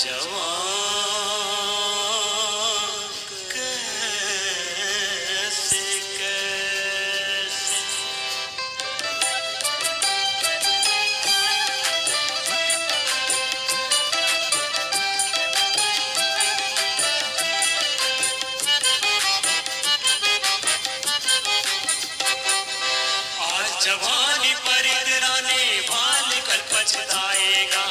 जवान कैसे कैसे आज जवानी पर इतराने भाल कल पछताएगा।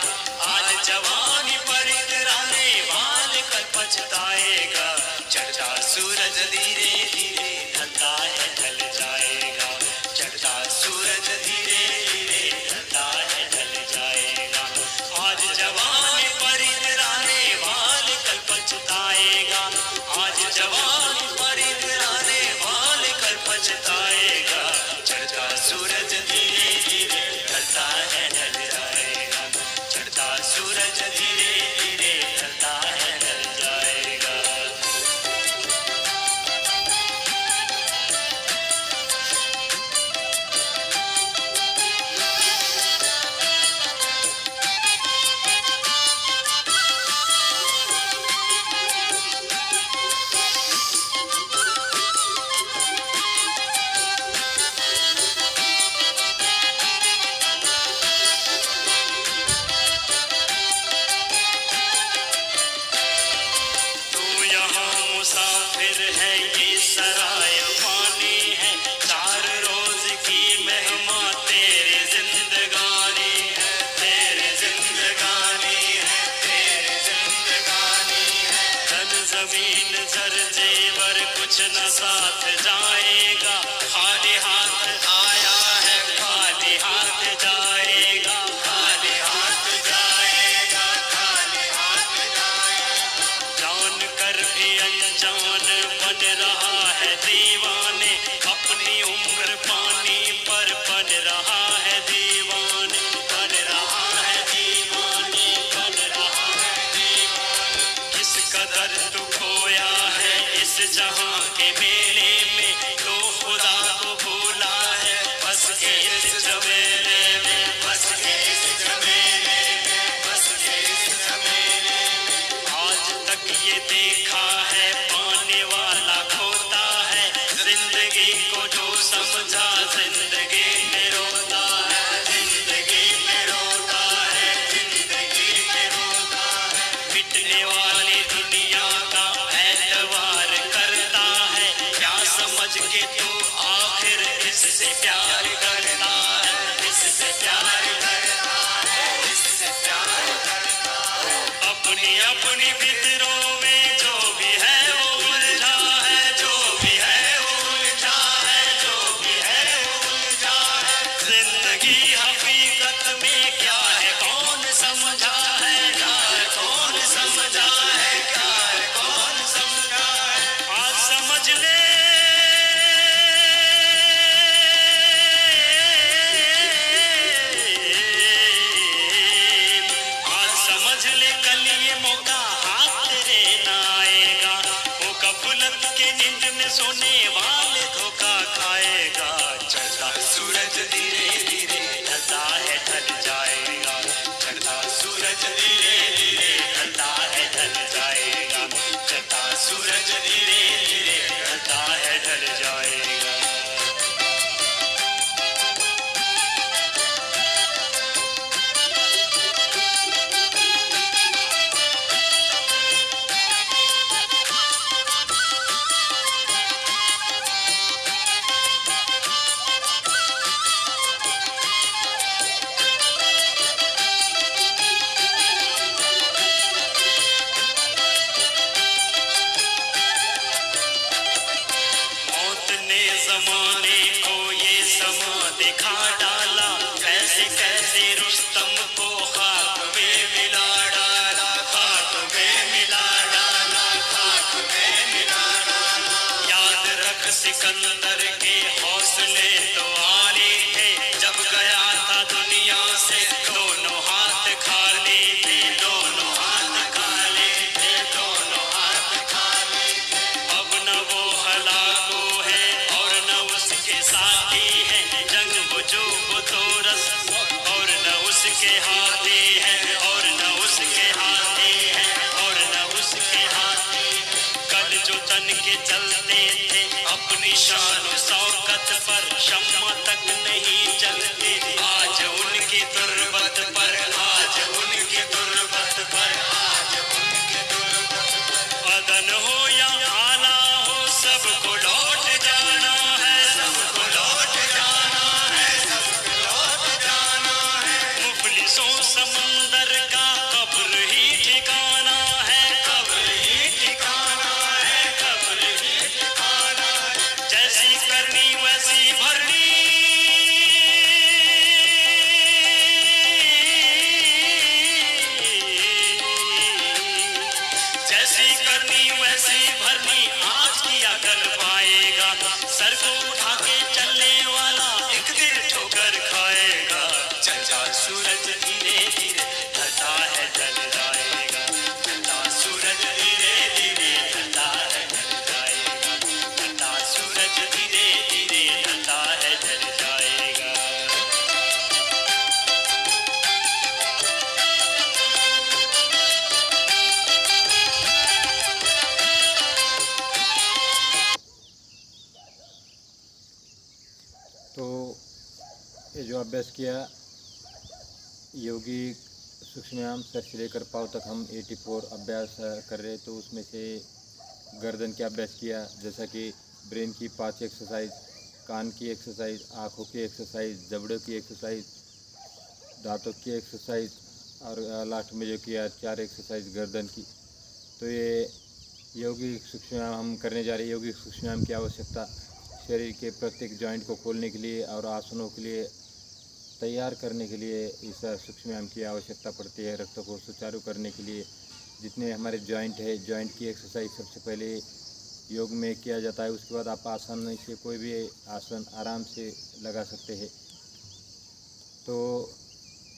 आज जवानी पर इतराने भाल कल पछताएगा। चढ़ता सूरज धीरे धीरे ढलता है ढल जाएगा। चढ़ता सूरज धीरे धीरे ढलता है ढल जाएगा। आज जवानी पर इतराने भाल कल पछताएगा। आज जवानी पर इतराने भाल कल पछताएगा। चढ़ता सूरज धीरे धीरे ढलता है ढल जाएगा। चढ़ता सूरज धीरे धीरे ढलता है ढल जाएगा। तू यहाँ मुसाफिर है, ये सराय पानी है। चार रोज की मेहमान तेरी जिंदगानी है। तेरी जिंदगानी है। तेरी जिंदगानी है। धन जमीन जर जेवर कुछ न साथ जाएगा। खाली हाथ आया है खाली हाथ जाएगा। खाली हाथ जाएगा। खाली हाथ जाएगा। जान कर भी अनजान बन रहा है दीवाने। अपनी उम्र पानी पर बन रहा है दीवाने। बन रहा है दीवाने। बन रहा है दीवाने। किस कदर तू खोया है इस जहां के मेले में। तो खुदा को भूला है बस के इस जमेले में। बस के इस जमेले में। बस के इस जमेले में। आज तक ये देखा है पाने वाला खोता है। जिंदगी को जो समझा जिंदगी में रोता है। जिंदगी में रोता है। जिंदगी में रोता है। मिटने वाली दुनिया का एतवार करता है। क्या समझ के तू आखिर इससे प्यार करता है। इससे प्यार करता है। इससे प्यार करता है। अपनी अपनी फिक्रों में जो भी है वो उलझा है। जो भी है वो उलझा है। जो भी है वो उलझा है। जिंदगी हकीकत में क्या है कौन समझा है। क्या है कौन समझा है। क्या है कौन समझा है। आज समझ ले आज समझ ले कल ये मौका हाथ तेरे न आएगा। वो गफलत के नींद में सोने वाले धोखा खाएगा। चढ़ता सूरज धीरे धीरे ढलता है ढल जाएगा। चढ़ता सूरज धीरे धीरे ढलता है ढल जाएगा। चढ़ता सूरज धीरे धीरे ढलता है ढल जाएगा। अभ्यास किया योगी सूक्ष्म व्यायाम सर से लेकर पाँव तक हम 84 अभ्यास कर रहे, तो उसमें से गर्दन का अभ्यास किया, जैसा कि ब्रेन की 5 एक्सरसाइज, कान की एक्सरसाइज, आँखों की एक्सरसाइज, जबड़ों की एक्सरसाइज, दांतों की एक्सरसाइज और लास्ट में जो किया 4 एक्सरसाइज गर्दन की। तो ये यौगिक सूक्ष्म व्यायाम हम करने जा रहे हैं। यौगिक सूक्ष्म व्यायाम की आवश्यकता शरीर के प्रत्येक जॉइंट को खोलने के लिए और आसनों के लिए तैयार करने के लिए इस सूक्ष्म व्यायाम की आवश्यकता पड़ती है। रक्त को सुचारू करने के लिए जितने हमारे जॉइंट है, जॉइंट की एक्सरसाइज सबसे पहले योग में किया जाता है। उसके बाद आप आसानी से कोई भी आसन आराम से लगा सकते हैं। तो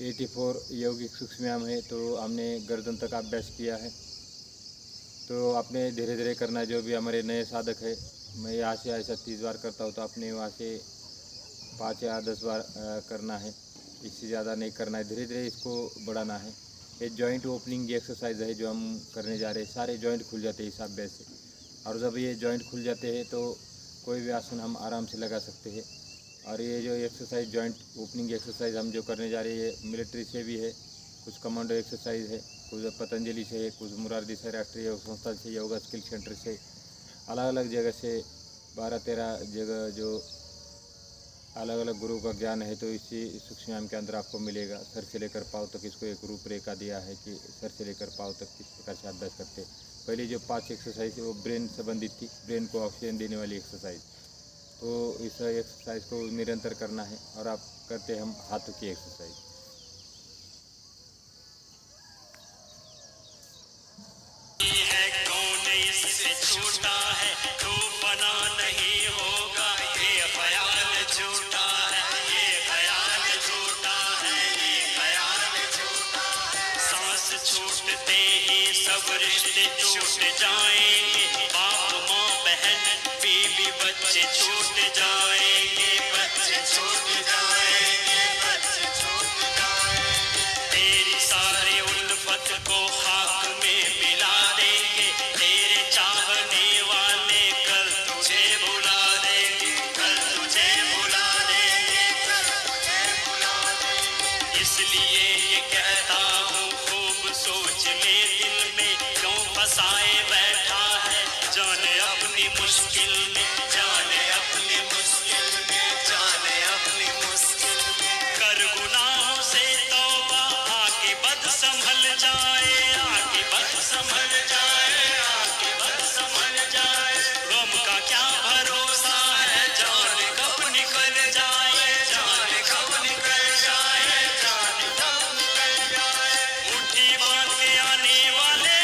84 यौगिक सूक्ष्म व्यायाम है, तो हमने गर्दन तक अभ्यास किया है। तो आपने धीरे धीरे करना है। जो भी हमारे नए साधक है, मैं यहाँ से ऐसा 30 बार करता हूँ, तो आपने वहाँ से 5 या 10 बार करना है, इससे ज़्यादा नहीं करना है। धीरे धीरे इसको बढ़ाना है। ये जॉइंट ओपनिंग की एक्सरसाइज है जो हम करने जा रहे हैं। सारे जॉइंट खुल जाते हैं इस अभ्यास से, और जब ये जॉइंट खुल जाते हैं तो कोई भी आसन हम आराम से लगा सकते हैं। और ये जो एक्सरसाइज जॉइंट ओपनिंग एक्सरसाइज हम जो करने जा रहे हैं, ये मिलिट्री से भी है, कुछ कमांडो एक्सरसाइज है, कुछ पतंजलि से है, कुछ मुरारजी से राष्ट्रीय योग संस्थान से, योगा स्किल सेंटर से, अलग अलग जगह से 12-13 जगह जो अलग अलग गुरु का ज्ञान है। तो इसी सूक्ष्म व्यायाम के अंदर आपको मिलेगा। सर से लेकर पाँव तक इसको एक रूपरेखा दिया है कि सर से लेकर पाँव तक किस प्रकार से अभ्यास करते हैं। पहले जो 5 एक्सरसाइज है वो ब्रेन संबंधित थी, ब्रेन को ऑक्सीजन देने वाली एक्सरसाइज। तो इस एक्सरसाइज को निरंतर करना है। और आप करते हैं हम हाथों की एक्सरसाइज। है कौन इससे छूटा है, तो बना नहीं होगा, ये ख्याल झूठा है, ये ख्याल झूठा है, ये ख्याल झूठा है। सांस छूटते ही सब रिश्ते छूट जाएंगे, बाप माँ बहन बीवी बच्चे छूट जाएंगे, बच्चे छूट जाएंगे, बच्चे छूट जाएंगे। तेरी सारी उल्फत को खाक में मिला देंगे, तेरे चाहने वाले कल तुझे भुला देंगे, कल तुझे भुला देंगे, कल तुझे भुला देंगे। इसलिए ये कहता हूँ खूब सोच ले दिल में, क्यों फंसाए बैठा है जाने अपनी मुश्किल में, जाने अपनी मुश्किल में, जाने अपनी मुश्किल में। कर गुनाहों से तौबा, आगे बद संभल जाए, आगे बद संभल जाए, आगे बद संभल जाए। गम का क्या भरोसा है, जाने कब निकल जाए, जाने कब निकल जाए, जाने कब निकल जाए। मुट्ठी बांध के आने वाले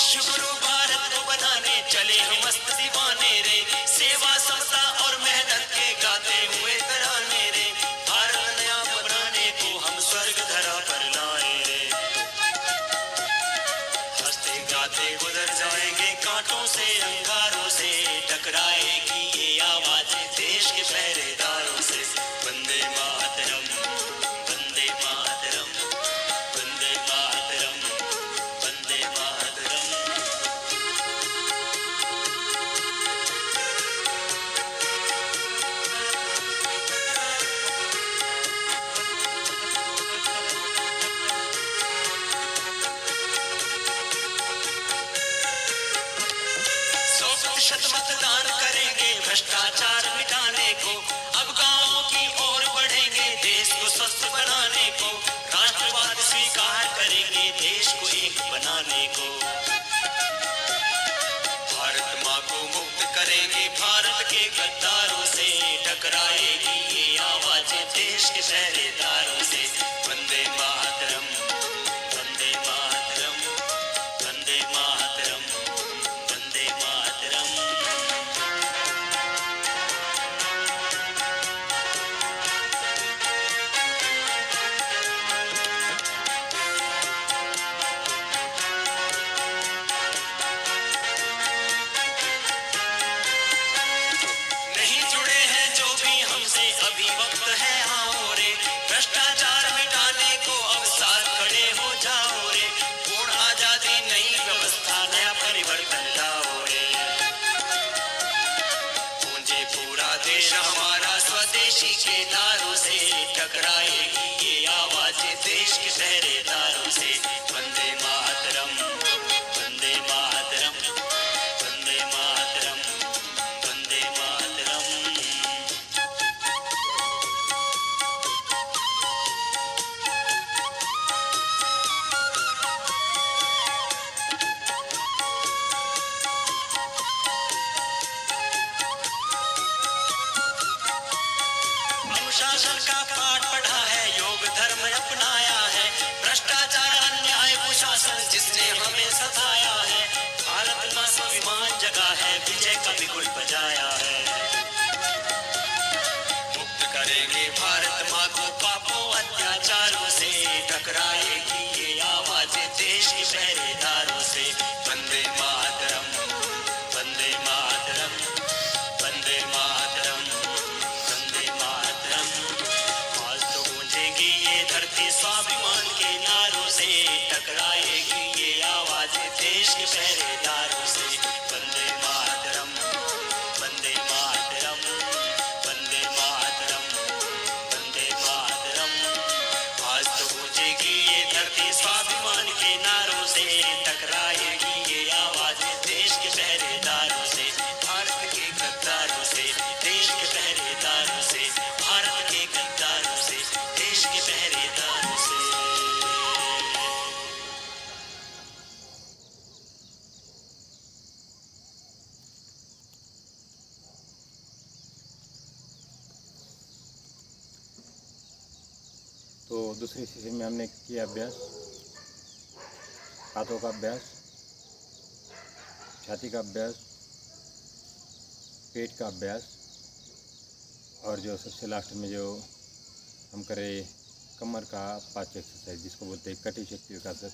विश्व गुरु भारत को बनाने चले हम मस्त दीवाने रे, सेवा समता और मेहनत के गाते हुए तराने रे, भारत नया बनाने को हम स्वर्ग धरा पर लाए रे। हंसते गाते गुजर जाएंगे कांटों से अंगारों से, टकराएगी ये आवाज देश के पहरेदारों से। वंदे मातरम, वंदे मातरम, वंदे मातरम, वंदे मातरम। मतदान करेंगे भ्रष्टाचार मिटाने को, अब गांवों की ओर बढ़ेंगे देश को स्वस्थ बनाने को, राष्ट्रवाद स्वीकार करेंगे देश को एक बनाने को। भारत माँ को मुक्त करेंगे भारत के गद्दारों से, टकराएगी ये आवाजें देश के पहरेदारों से। वंदे मातरम, वंदे मातरम, वंदे मातरम, वंदे मातरम। नहीं जुड़े हैं जो भी हमसे अभी वक्त है आओ रे, भ्रष्टाचार मिटाने को अब साथ खड़े हो जाओ रे, पूर्ण आजादी नई व्यवस्था नया परिवर्तन लाओ रे। गूंजे पूरा देश हमारा स्वदेशी के नारों से, टकराएगी ये आवाज देश के पहरेदारों से। वंदे मातरम, वंदे मातरम, वंदे मातरम, वंदे मातरम। अनुशासन का पाठ पढ़ा है, योग धर्म अपनाया है, भ्रष्टाचार अन्याय कुशासन जिसने हमें सताया है, भारत माँ स्वाभिमान जगा है, विजय का बिगुल बजाया है। मुक्त करेंगे भारत माँ को पापों अत्याचारों से, टकराएगी ये आवाज देश के पहरेदारों से। वंदे मातरम, वंदे मातरम, वंदे मातरम, वंदे मातरम। आज तो गूंजेगी ये धरती स्वाभिमान के नारों से, टकराएगी ये आवाज देश के पहरेदारों से। वंदे मातरम, वंदे मातरम, वंदे मातरम, वंदे मातरम। आज तो गूंजेगी ये धरती स्वाभिमान के नारों से, टकराएगी ये आवाज देश के पहरेदारों से, भारत के गद्दारों से, देश के पहरेदारों से, भारत के गद्दारों से, देश के पहरेदारों से। तो दूसरी सेशन में हमने किया अभ्यास, हाथों का अभ्यास, छाती का अभ्यास, पेट का अभ्यास, और जो सबसे लास्ट में जो हम करें कमर का पाँच एक्सरसाइज जिसको बोलते हैं कटी शक्ति विकासक,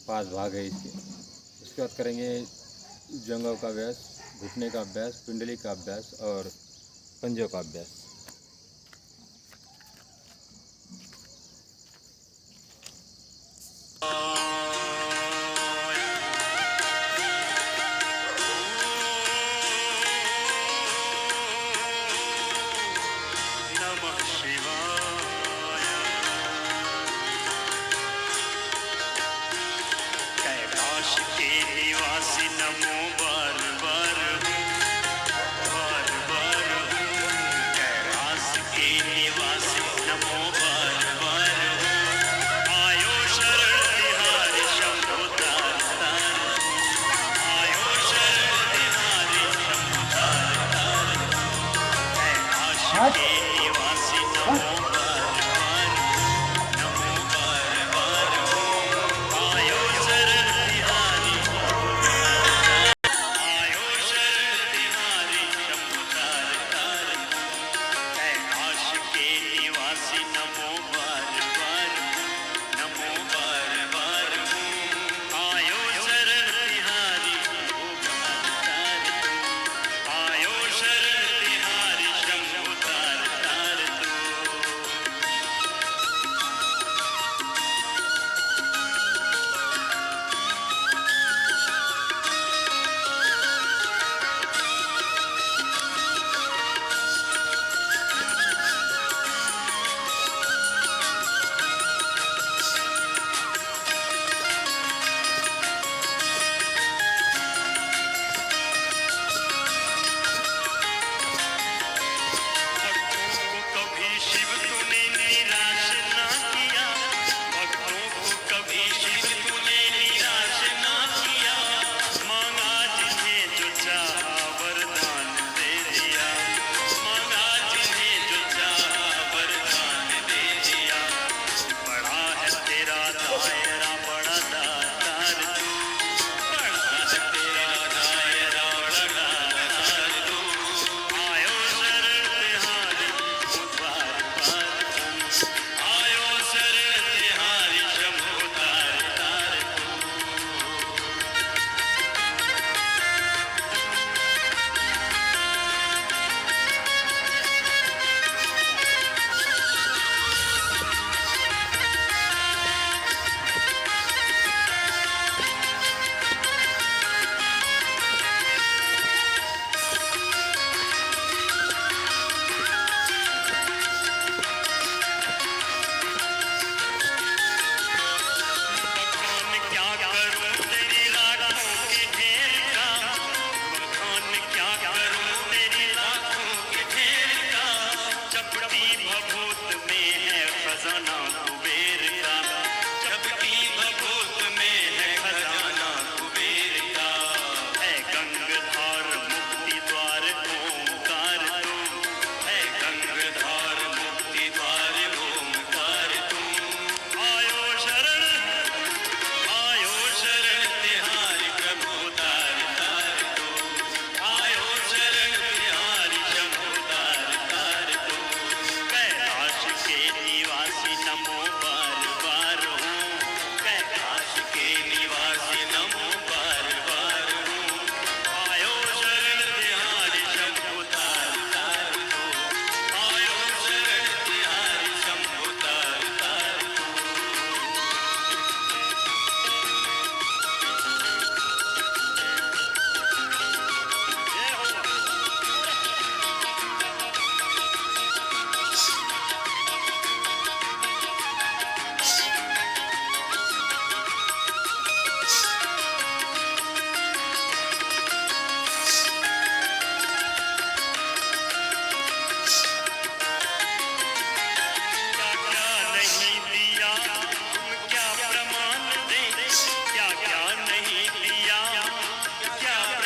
5 भाग है इसके। उसके बाद करेंगे जंघों का अभ्यास, घुटने का अभ्यास, कुंडली का अभ्यास और पंजों का अभ्यास। नमः शिवाय। कैलाश के निवासी नमो बार बार हूँ, बार बार हूँ। कैलाश के निवासी नमो बार बार हूँ। आयो शरण बिहारी शंभो तार तार हूँ। आयो शरण बिहारी शंभो तार तार हूँ। कैलाश के निवासी नमो बार बार हूँ, नमो बार बार हूँ। आयो शरण बिहारी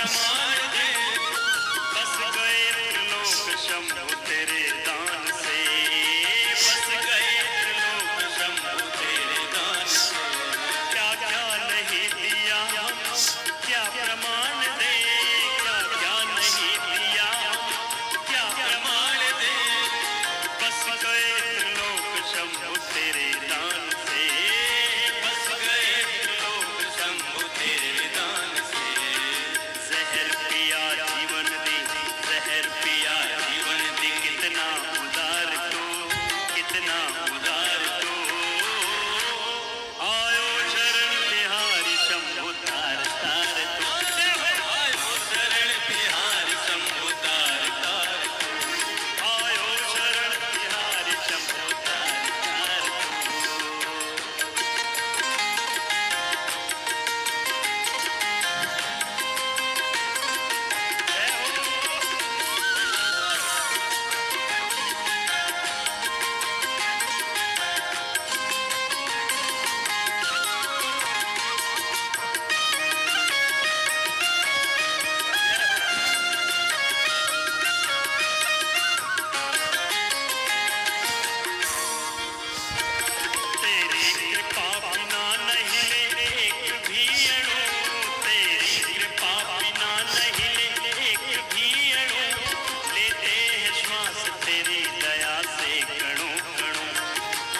प्रमाण दे, बस गए त्रिलोक शंभु तेरे दान से, बस गए त्रिलोक शंभु तेरे दान से। क्या क्या नहीं दिया, क्या प्रमाण दे, क्या क्या नहीं दिया, क्या प्रमाण दे, बस गए त्रिलोक शंभु तेरे दान से, बस गए त्रिलोक शंभु तेरे दान से। जहर पिया जीवन दे, जहर पिया जीवन दे, कितना उदार तो, कितना उदार तो। आयो शरण तिहारी शंभु तार तार तो, आयो शरण तिहारी शंभु तार तार तो, आयो शरण तिहारी शंभु तार तार तो। जय हो। तेरी कृपा बिना नहीं ले एक भी अणु, तेरी कृपा बिना नहीं ले एक भी अणु, लेते हैं श्वास तेरी दया से कणों कणों,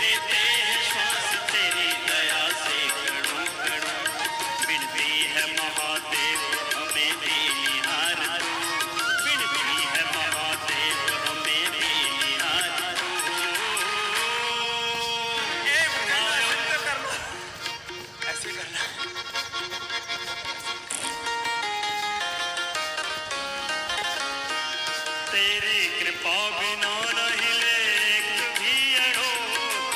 लेते हैं श्वास तेरी दया से कणों कणों। विनती है महादेव हमें भी निहार तू, विनती है महादेव हमें भी निहार तू। ऐसे करना। तेरी कृपा बिना नहीं ले एक भी अणु,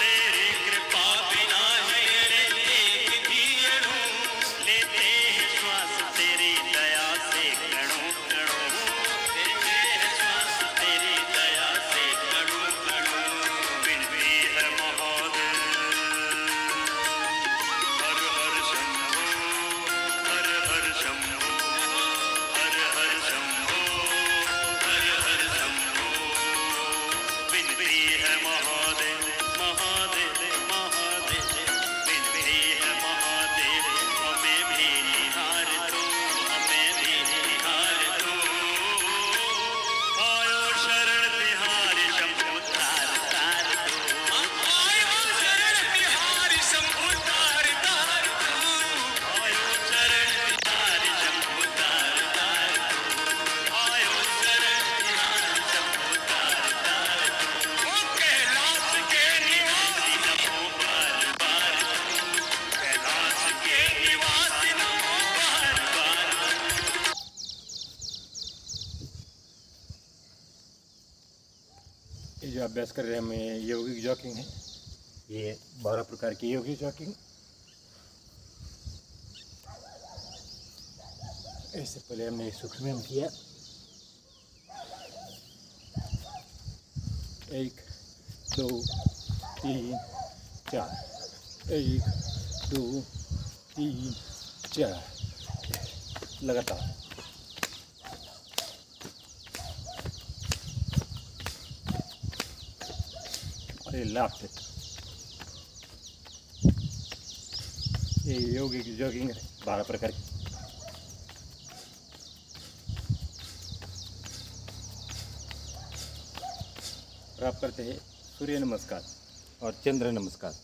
तेरी कृपा बिना नहीं ले एक भी अणु, लेते हैं श्वास तेरी दया से कणों कणों, लेते हैं श्वास तेरी दया से कणों कणों। विनती है महादेव हर हर शंभो, हर हर शंभो, हर हर शंभो, हर हर शंभो। विनती है महादेव महादेव महादेव, विनती है महादेव हमें भी निहार तू, हमें भी निहार तू। आयो शरण तिहारी शंभु तार तार तू, आयो शरण तिहारी शंभु तार तार तू, आयो शरण तिहारी शंभु तार तार तू, आयो शरण तिहारी शंभु तार तार तू। ओ कैलाश के निवासी नमो बार बार तू, कैलाश के निवासी नमो बार बार। ये जो अभ्यास कर रहे हैं हमें यौगिक जॉकिंग है, ये 12 प्रकार की यौगिक जॉकिंग। इससे पहले हमने सूक्ष्म में किया 1 2 3 4, 1 2 3 4 लगातार। अरे लास्ट ये यौगिक जॉगिंग है 12 प्रकार की। और आप करते हैं सूर्य नमस्कार और चंद्र नमस्कार।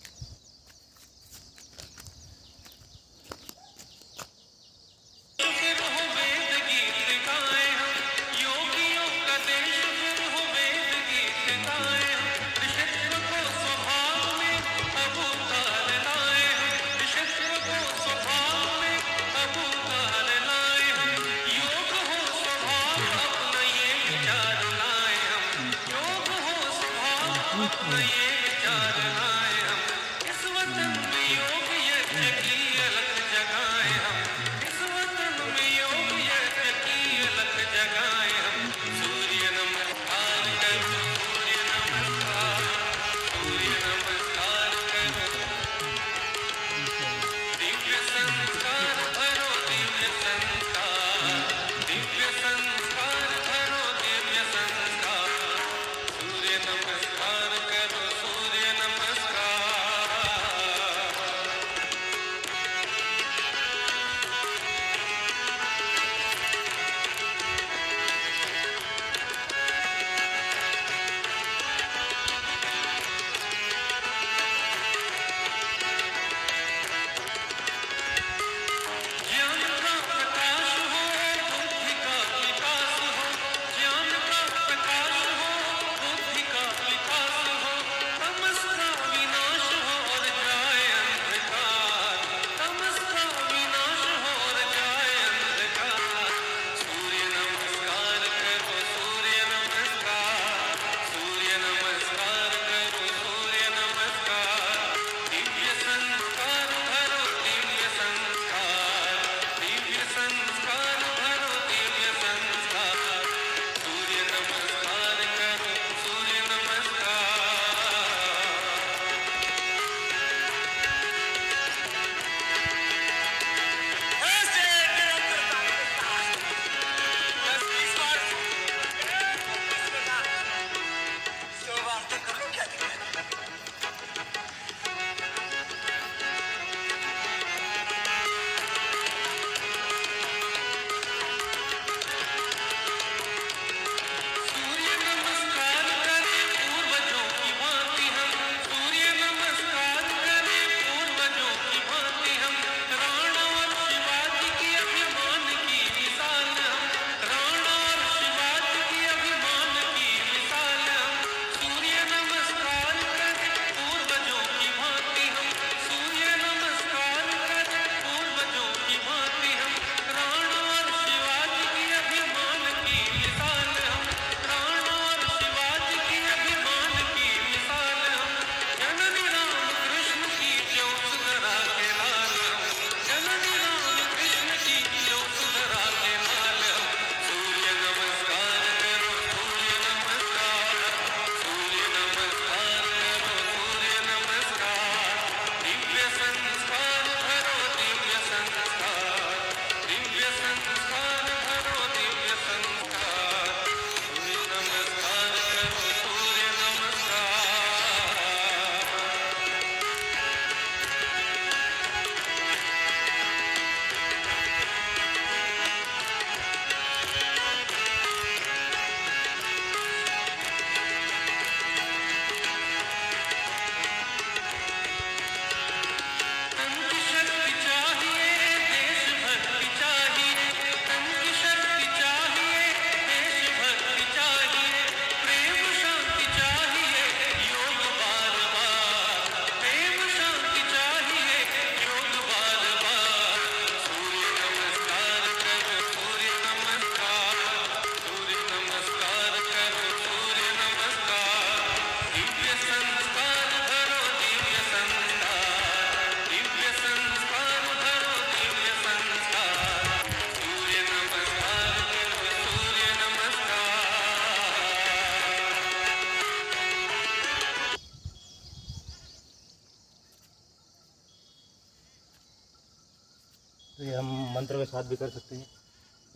मंत्र के साथ भी कर सकते हैं।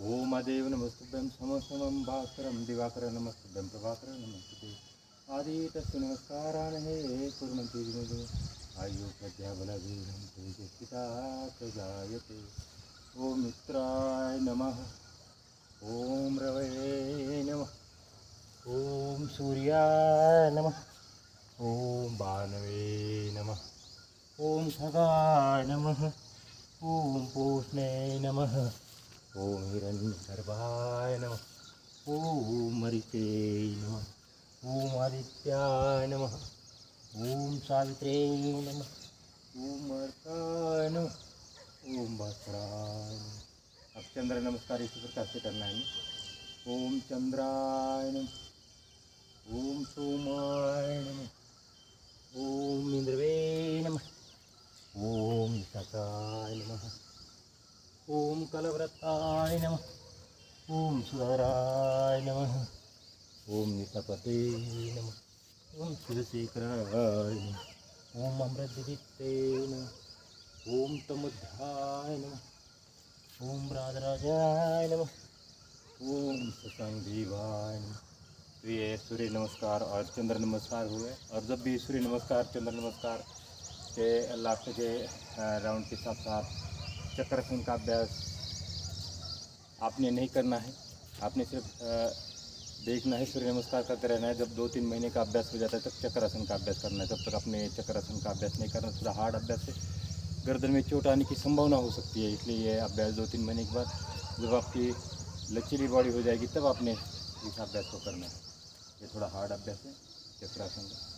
ओम आदेव नमस्तुभ्यं समस्तमं भास्करं दिवाकरं नमस्तुभ्यं प्रभाकरं नमस्तुते आदितस्य नमस्कारान् हे कुर्वन्ति विनोदो आयु प्रत्याबलवीरं तेजस्विता प्रजायते। ओम मित्राय नमः, ओम रवये नमः, ओम सूर्याय नमः, ओम भानवे नमः, ओम खगाय नमः, ओम पूष्णे नमः, ओम हिरण्यगर्भाय नमः, ओम मरीचे नमः, ओम आदित्याय नमः, ओम सावित्रे नमः, ओम अर्काय नमः, ओम भास्कराय नमः। अब चंद्र नमस्कार इसी प्रकार से करना है हमें। ओम चंद्राय नमः, ओम सोमाय नमः, ओम इंद्रवे नमः, ओम विशाखाय नमः, ओम कलव्रताय नमः, ओम सुधाराय नमः, ओम निशापते नमः, ओम शिवशेखराय नमः, ओम अमृतदित्ते नमः, ओम तमध्याय नमः, ओम राजराजाय नमः, ओम सत्संगदेवाय नमः। तो ये सूर्य नमस्कार और चंद्र नमस्कार हुए। और जब भी सूर्य नमस्कार चंद्र नमस्कार के लास्ट के राउंड के साथ साथ चक्रासन का अभ्यास आपने नहीं करना है। आपने सिर्फ देखना है, सूर्य नमस्कार करते रहना है। जब 2-3 महीने का अभ्यास हो जाता है तब चक्रासन का अभ्यास करना है। तब तक अपने चक्रासन का अभ्यास नहीं करना। थोड़ा हार्ड अभ्यास है, गर्दन में चोट आने की संभावना हो सकती है। इसलिए ये अभ्यास 2-3 महीने के बाद जब आपकी लचीली बॉडी हो जाएगी तब आपने इस अभ्यास को करना है। ये थोड़ा हार्ड अभ्यास है चक्रासन का।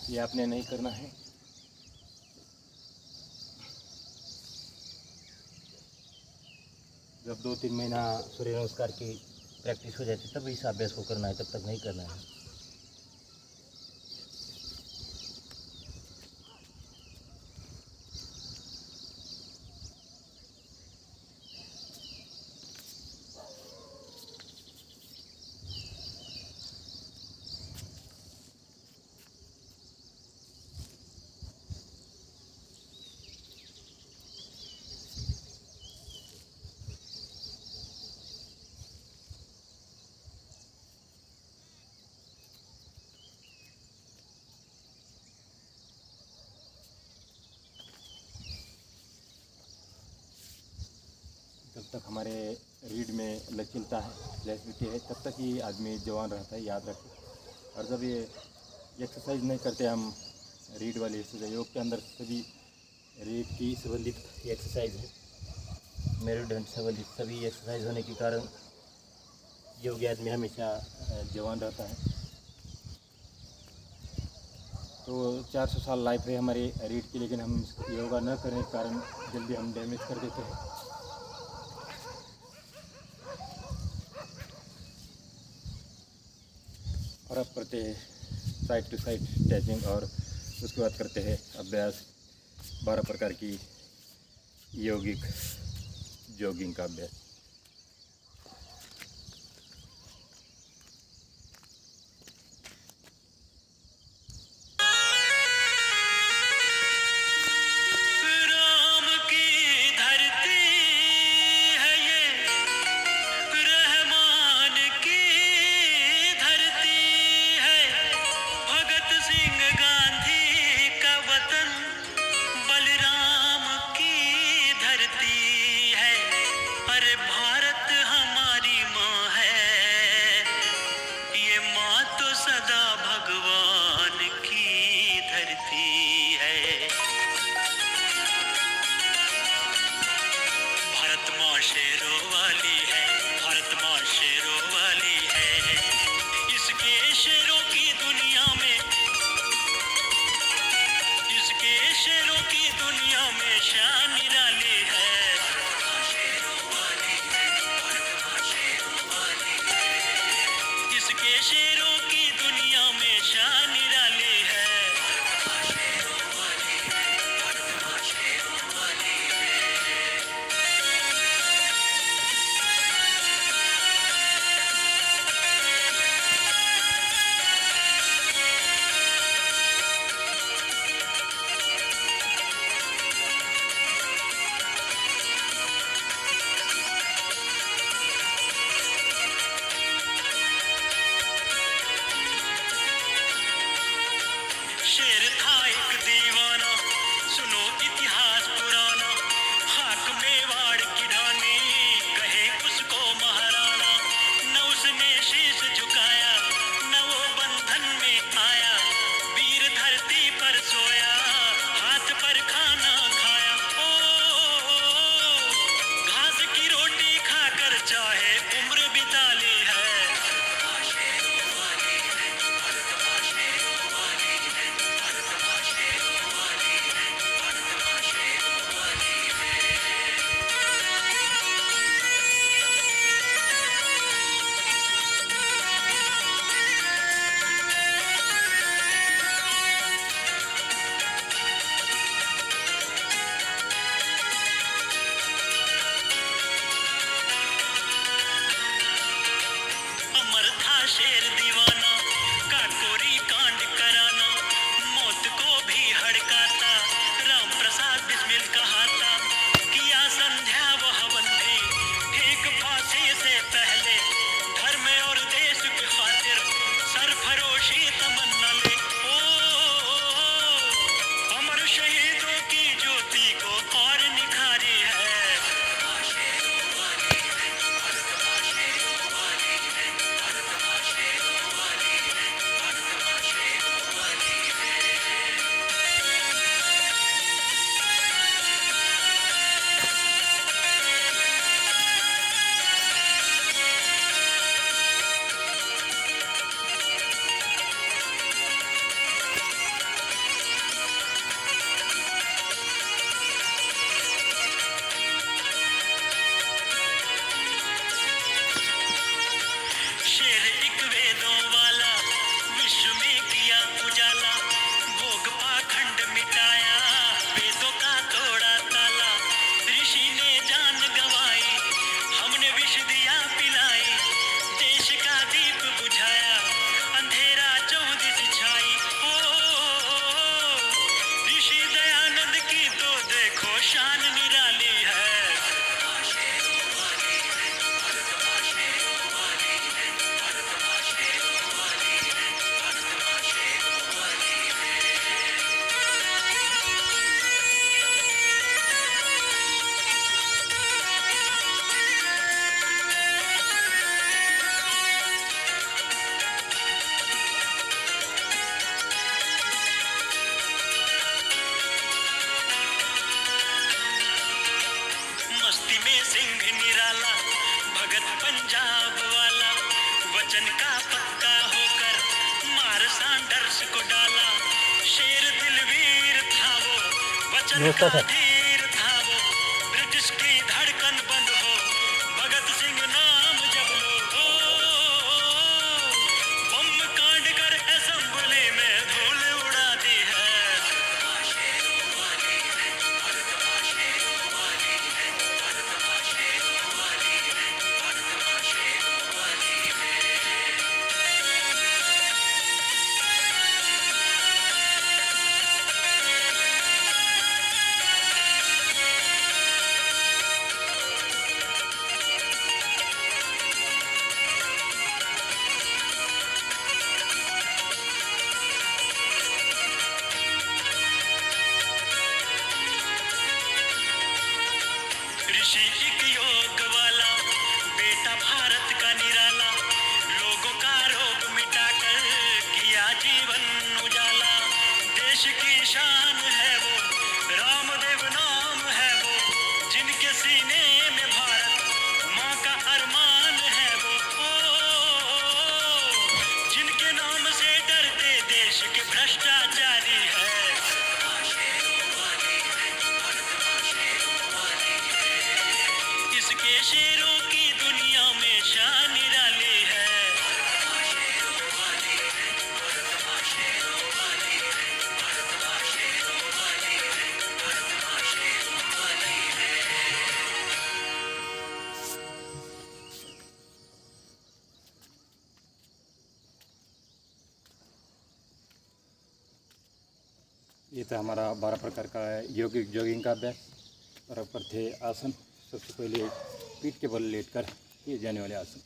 ये आपने नहीं करना है। जब 2-3 महीना सूर्य नमस्कार की प्रैक्टिस हो जाती है तब इस अभ्यास को करना है, तब तक नहीं करना है। जब तक हमारे रीढ़ में लचीलता है, फ्लेक्सिबिलिटी है, तब तक ही आदमी जवान रहता है, याद रखें। और जब ये एक्सरसाइज नहीं करते हम, रीढ़ वाली एक्सरसाइज, योग के अंदर सभी रीढ़ की संबंधित एक्सरसाइज है, मेरुदंड संबंधित सभी एक्सरसाइज होने के कारण योगी आदमी हमेशा जवान रहता है। तो 400 साल लाइफ है हमारी रीढ़ की, लेकिन हम योगा न करने के कारण जल्दी हम डैमेज कर देते हैं। और अब करते हैं साइड टू साइड स्ट्रेचिंग और उसके बाद करते हैं अभ्यास 12 प्रकार की यौगिक जॉगिंग का अभ्यास। राम की धरती है ये, रहमान की धरती है, भगत सिंह गांधी का वतन, बलराम की धरती है। अरे सिंह निराला, भगत पंजाब वाला, वचन का पक्का होकर मार सांडर्स को डाला। शेर दिलवीर था वो, वचन का धीर था वो, ब्रिटिश की धड़कन बंद हो, भगत सिंह नाम जब लो। बम कांड कर असेंबली में धूल उड़ा दी है। ऋषि एक योग वाला, बेटा भारत का निराला, लोगों का रोग मिटाकर किया जीवन उजाला। देश की शान है वो, रामदेव नाम है वो, जिनके सीने में भारत माँ का अरमान है वो। जिनके नाम से डरते देश के भ्रष्टाचारी है। इसके शेरों की दुनिया में शान निराली है। ये था हमारा 12 प्रकार का जॉगिंग का अभ्यास। और ऊपर थे आसन। सबसे पहले पीठ के बल लेटकर किए जाने वाले आसन।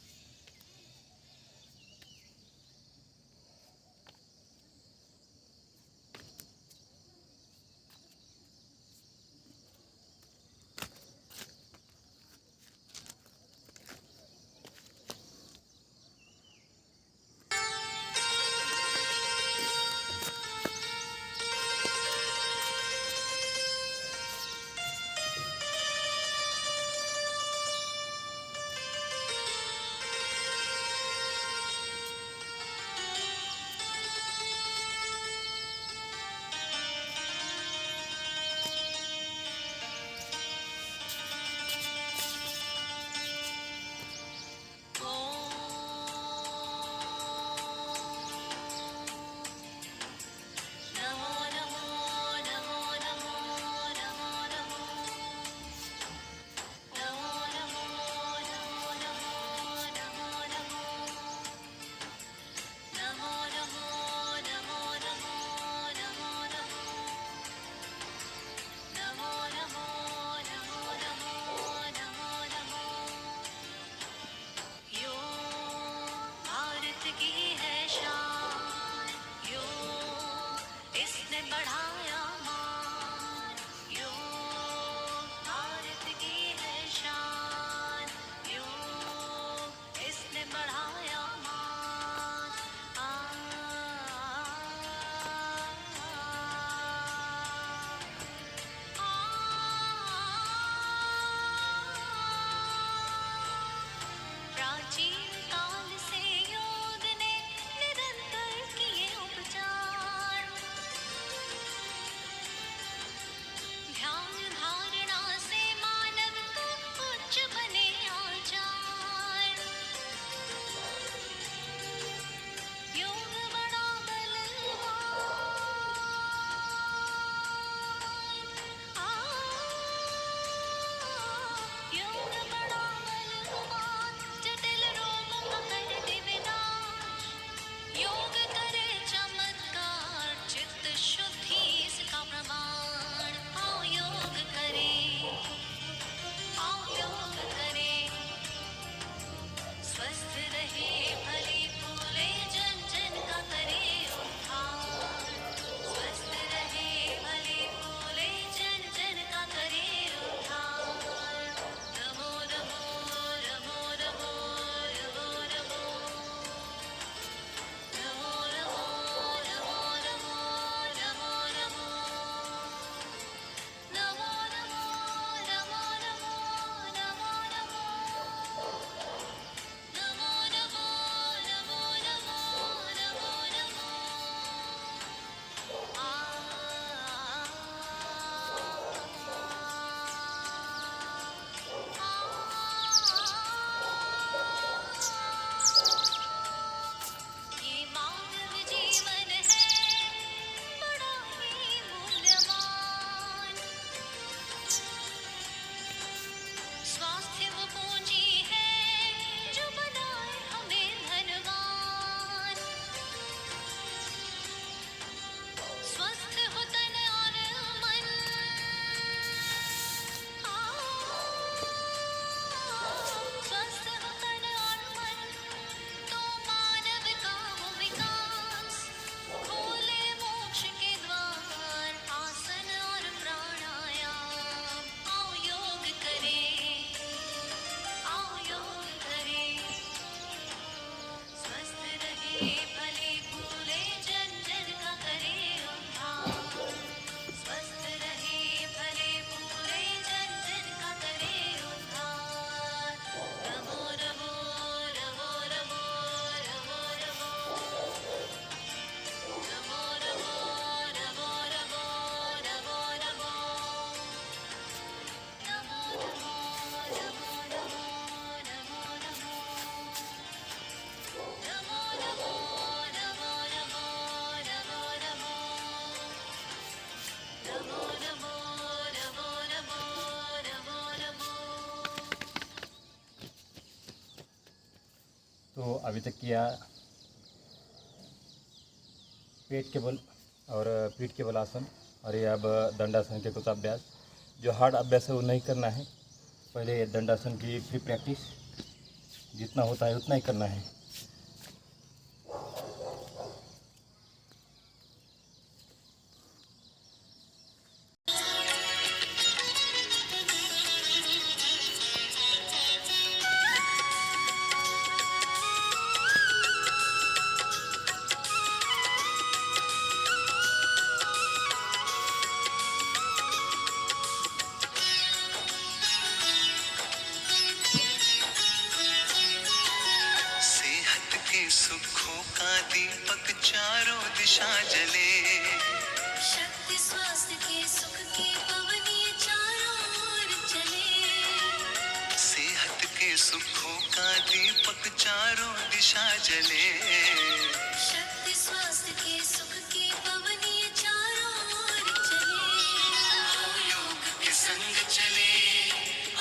तो अभी तक किया पेट के बल और पीठ के बल आसन, और ये अब दंडासन के कुछ अभ्यास। जो हार्ड अभ्यास है वो नहीं करना है, पहले दंडासन की फ्री प्रैक्टिस जितना होता है उतना ही करना है। सुखों का दीपक चारों दिशा जले, शक्ति स्वास्थ्य के सुख की पवनी चारों ओर चले। सेहत के सुखों का दीपक चारों दिशा जले, शक्ति स्वास्थ्य के सुख की पवनी चारों ओर चले। आओ योग के संग चले,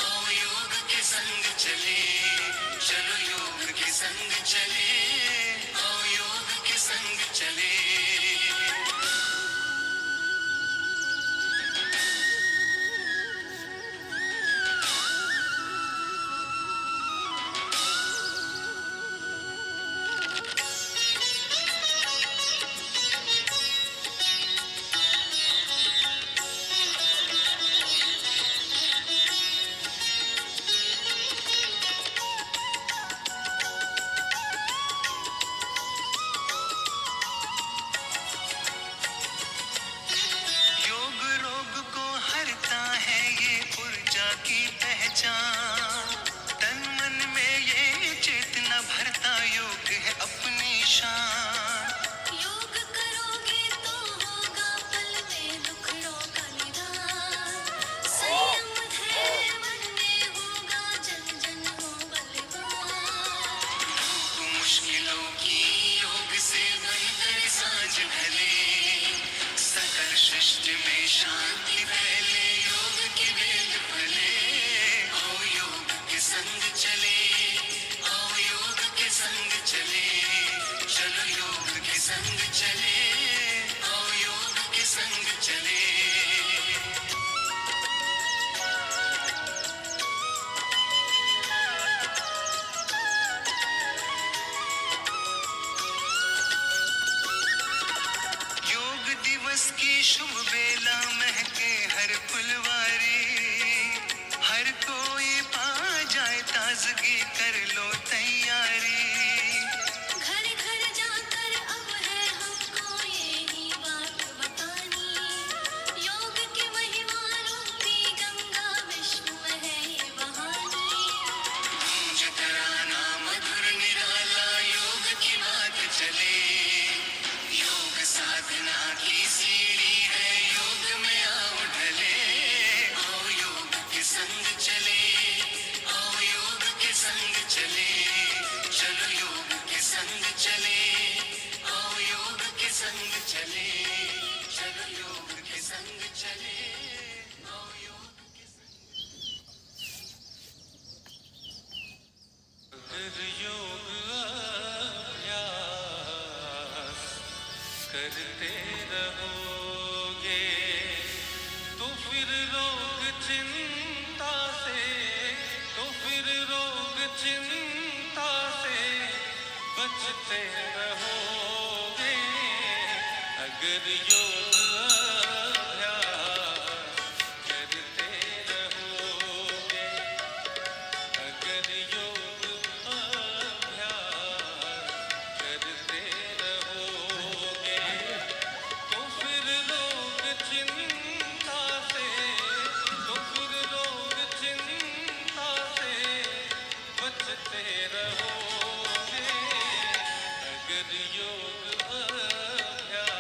आओ योग के संग चले, चलो योग के संग चले, आओ योग के संग चले। योग रोग को हरता है ये ऊर्जा की पहचान, तन मन में ये चेतना भरता योग है अपनी शान। योग करोगे तो होगा पल में दुखड़ों का निदान। संयम धैर्य मन में होगा, जन जन हो बलवान। मुश्किलों की योग से बनकर सांझ ढले, सकल सृष्टि में शांति फैले, योग की वेद फले। आओ योग के संग चले, आओ योग के संग चले, चलो योग के संग चले, आओ योग के संग चले। योग दिवस की शुभ बेला महके हर फुलवारी, हर कोई पा जाए ताजगी, कर लो तैयारी। घर घर जाकर अब है हमको यही बात बतानी। योग की महिमा रूपी गंगा विश्व में है ये बहानी। गूंज तराना मधुर निराला, योग की बात चले, योग साधना की सीढ़ी है, योग में आओ ढले। आओ योग के संग चले, आओ योग के संग चले, चलो योग के संग चले, आओ योग के संग चले, चलो योग के संग चले, आओ योग के अगर योग अभ्यास करते रहोगे तो फिर रोग चिंता से बचते रहोगे। अगर योग अभ्यास करते रहोगे, अगर योग अभ्यास करते रहोगे तो फिर रोग चिंता से बचते रहोगे। अगर योग अभ्यास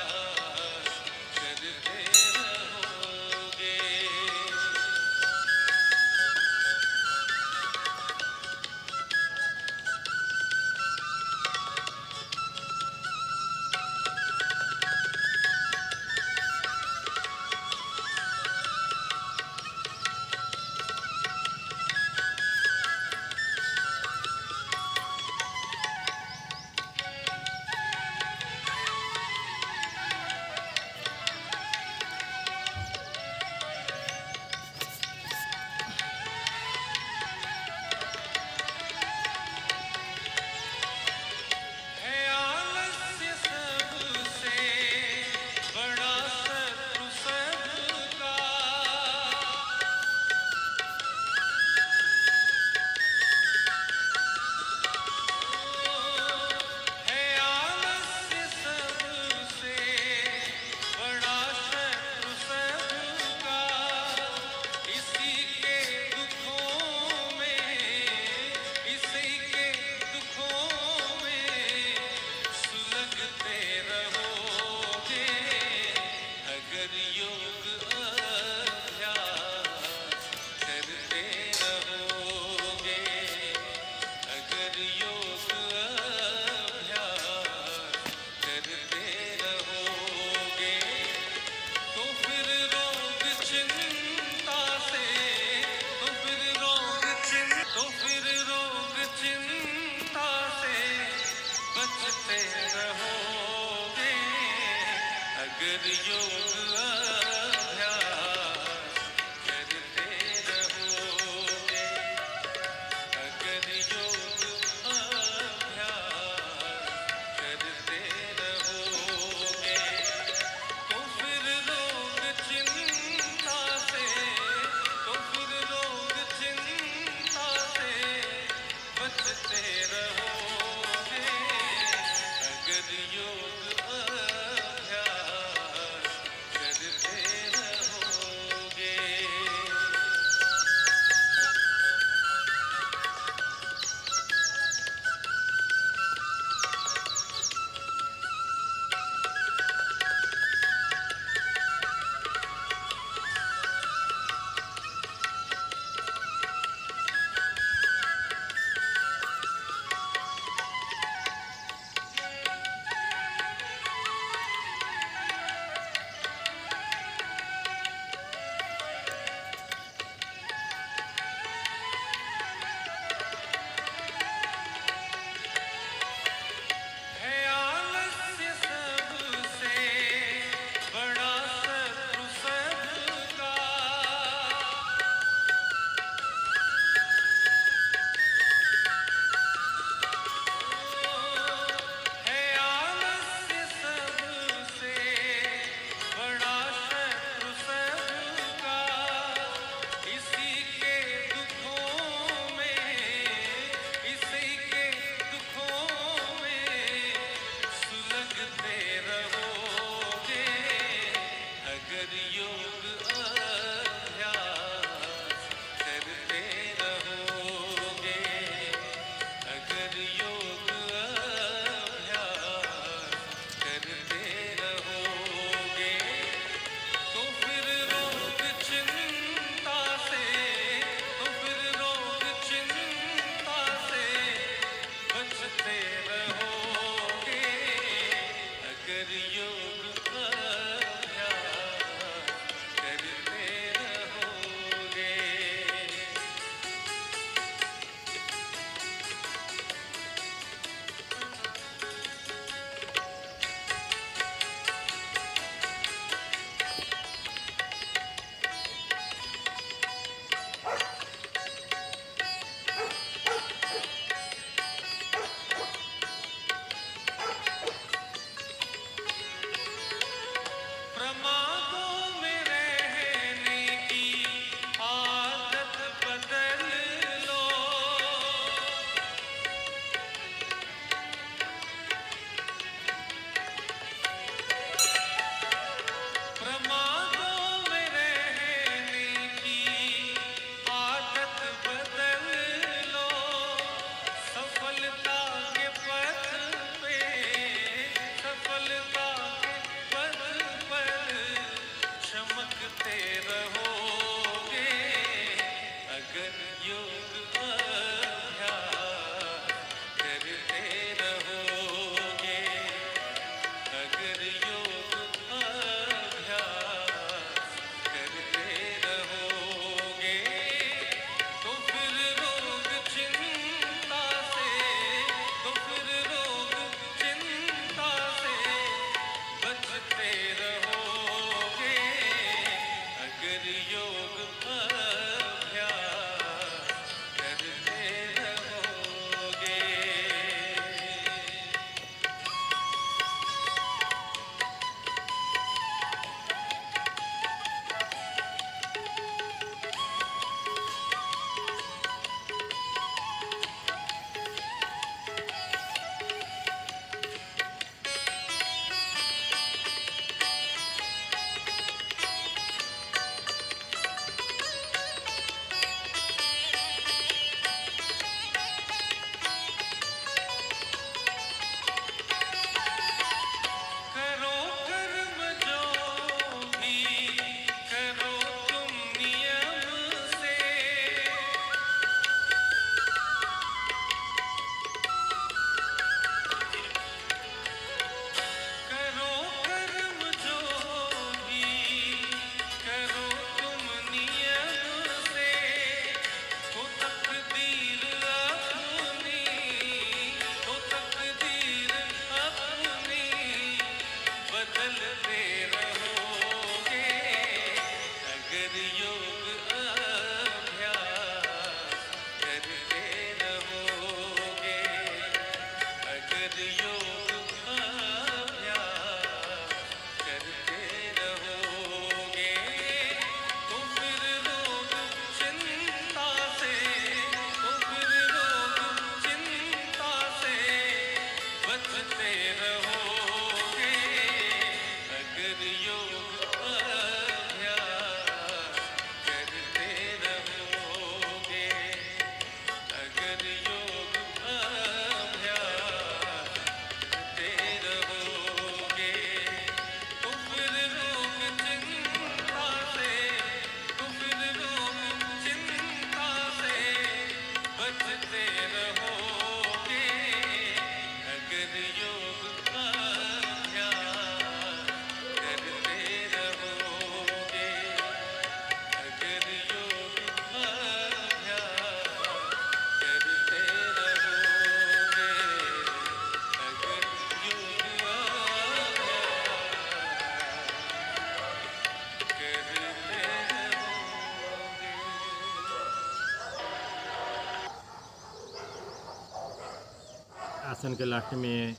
आसन के लास्ट में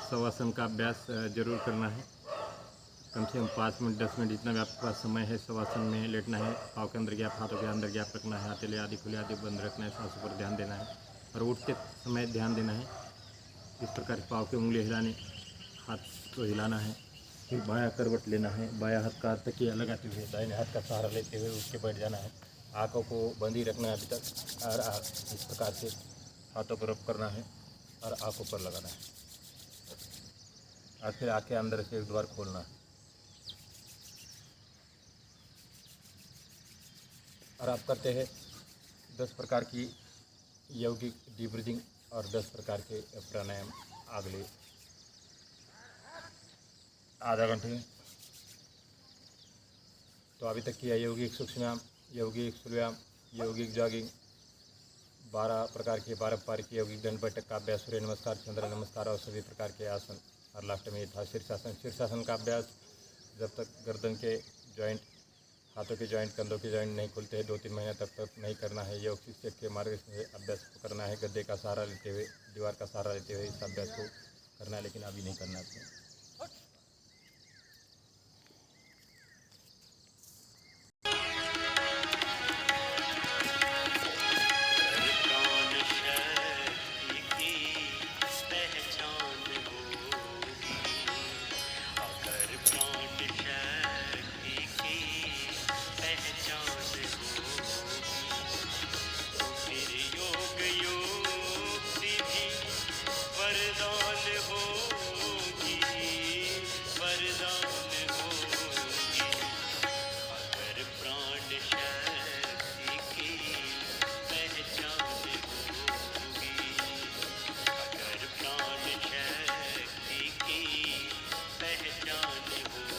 शवासन का अभ्यास जरूर करना है। कम से कम 5 मिनट 10 मिनट जितना भी आपके पास समय है शवासन में लेटना है। पाँव के अंदर गैप, हाथों के अंदर गैप रखना है, हथेली आदि खुले आदि बंद रखना है, सांसों पर ध्यान देना है और उठते समय ध्यान देना है। इस प्रकार पाँव की उंगली हिलाने, हाथ को हिलाना है। फिर बायां करवट लेना है, बायां हाथ का तकिया लगाते हुए दाहिने हाथ का सहारा लेते हुए उठ के बैठ जाना है। आँखों को बंद ही रखना है अभी तक और इस प्रकार से हाथों पर रब करना है और आँखों पर लगाना है और फिर आँखें अंदर से एक बार खोलना है। और आप करते हैं 10 प्रकार की यौगिक डीप ब्रीदिंग और 10 प्रकार के प्राणायाम अगले आधा घंटे में। तो अभी तक किया यौगिक सूक्ष्म व्यायाम, यौगिक स्थूल व्यायाम, यौगिक जॉगिंग, 12 प्रकार के पारंपरिक यौगिक दंड बैठक का अभ्यास, सूर्य नमस्कार, चंद्र नमस्कार और सभी प्रकार के आसन। और लास्ट में था शीर्षासन। शीर्षासन का अभ्यास जब तक गर्दन के जॉइंट, हाथों के जॉइंट, कंधों के जॉइंट नहीं खुलते हैं 2-3 महीने तक नहीं करना है। योग शिक्षक के मार्ग से अभ्यास करना है। गद्दे का सहारा लेते हुए, दीवार का सहारा लेते हुए इस अभ्यास को करना है, लेकिन अभी नहीं करना है। प्राण शक्ति की पहचान होगी, अगर प्राण शक्ति की पहचान होगी, फिर योग युक्ति भी वरदान होगी, वरदान होगी। अगर प्राण शक्ति की पहचान होगी, अगर प्राण शक्ति की पहचान होगी।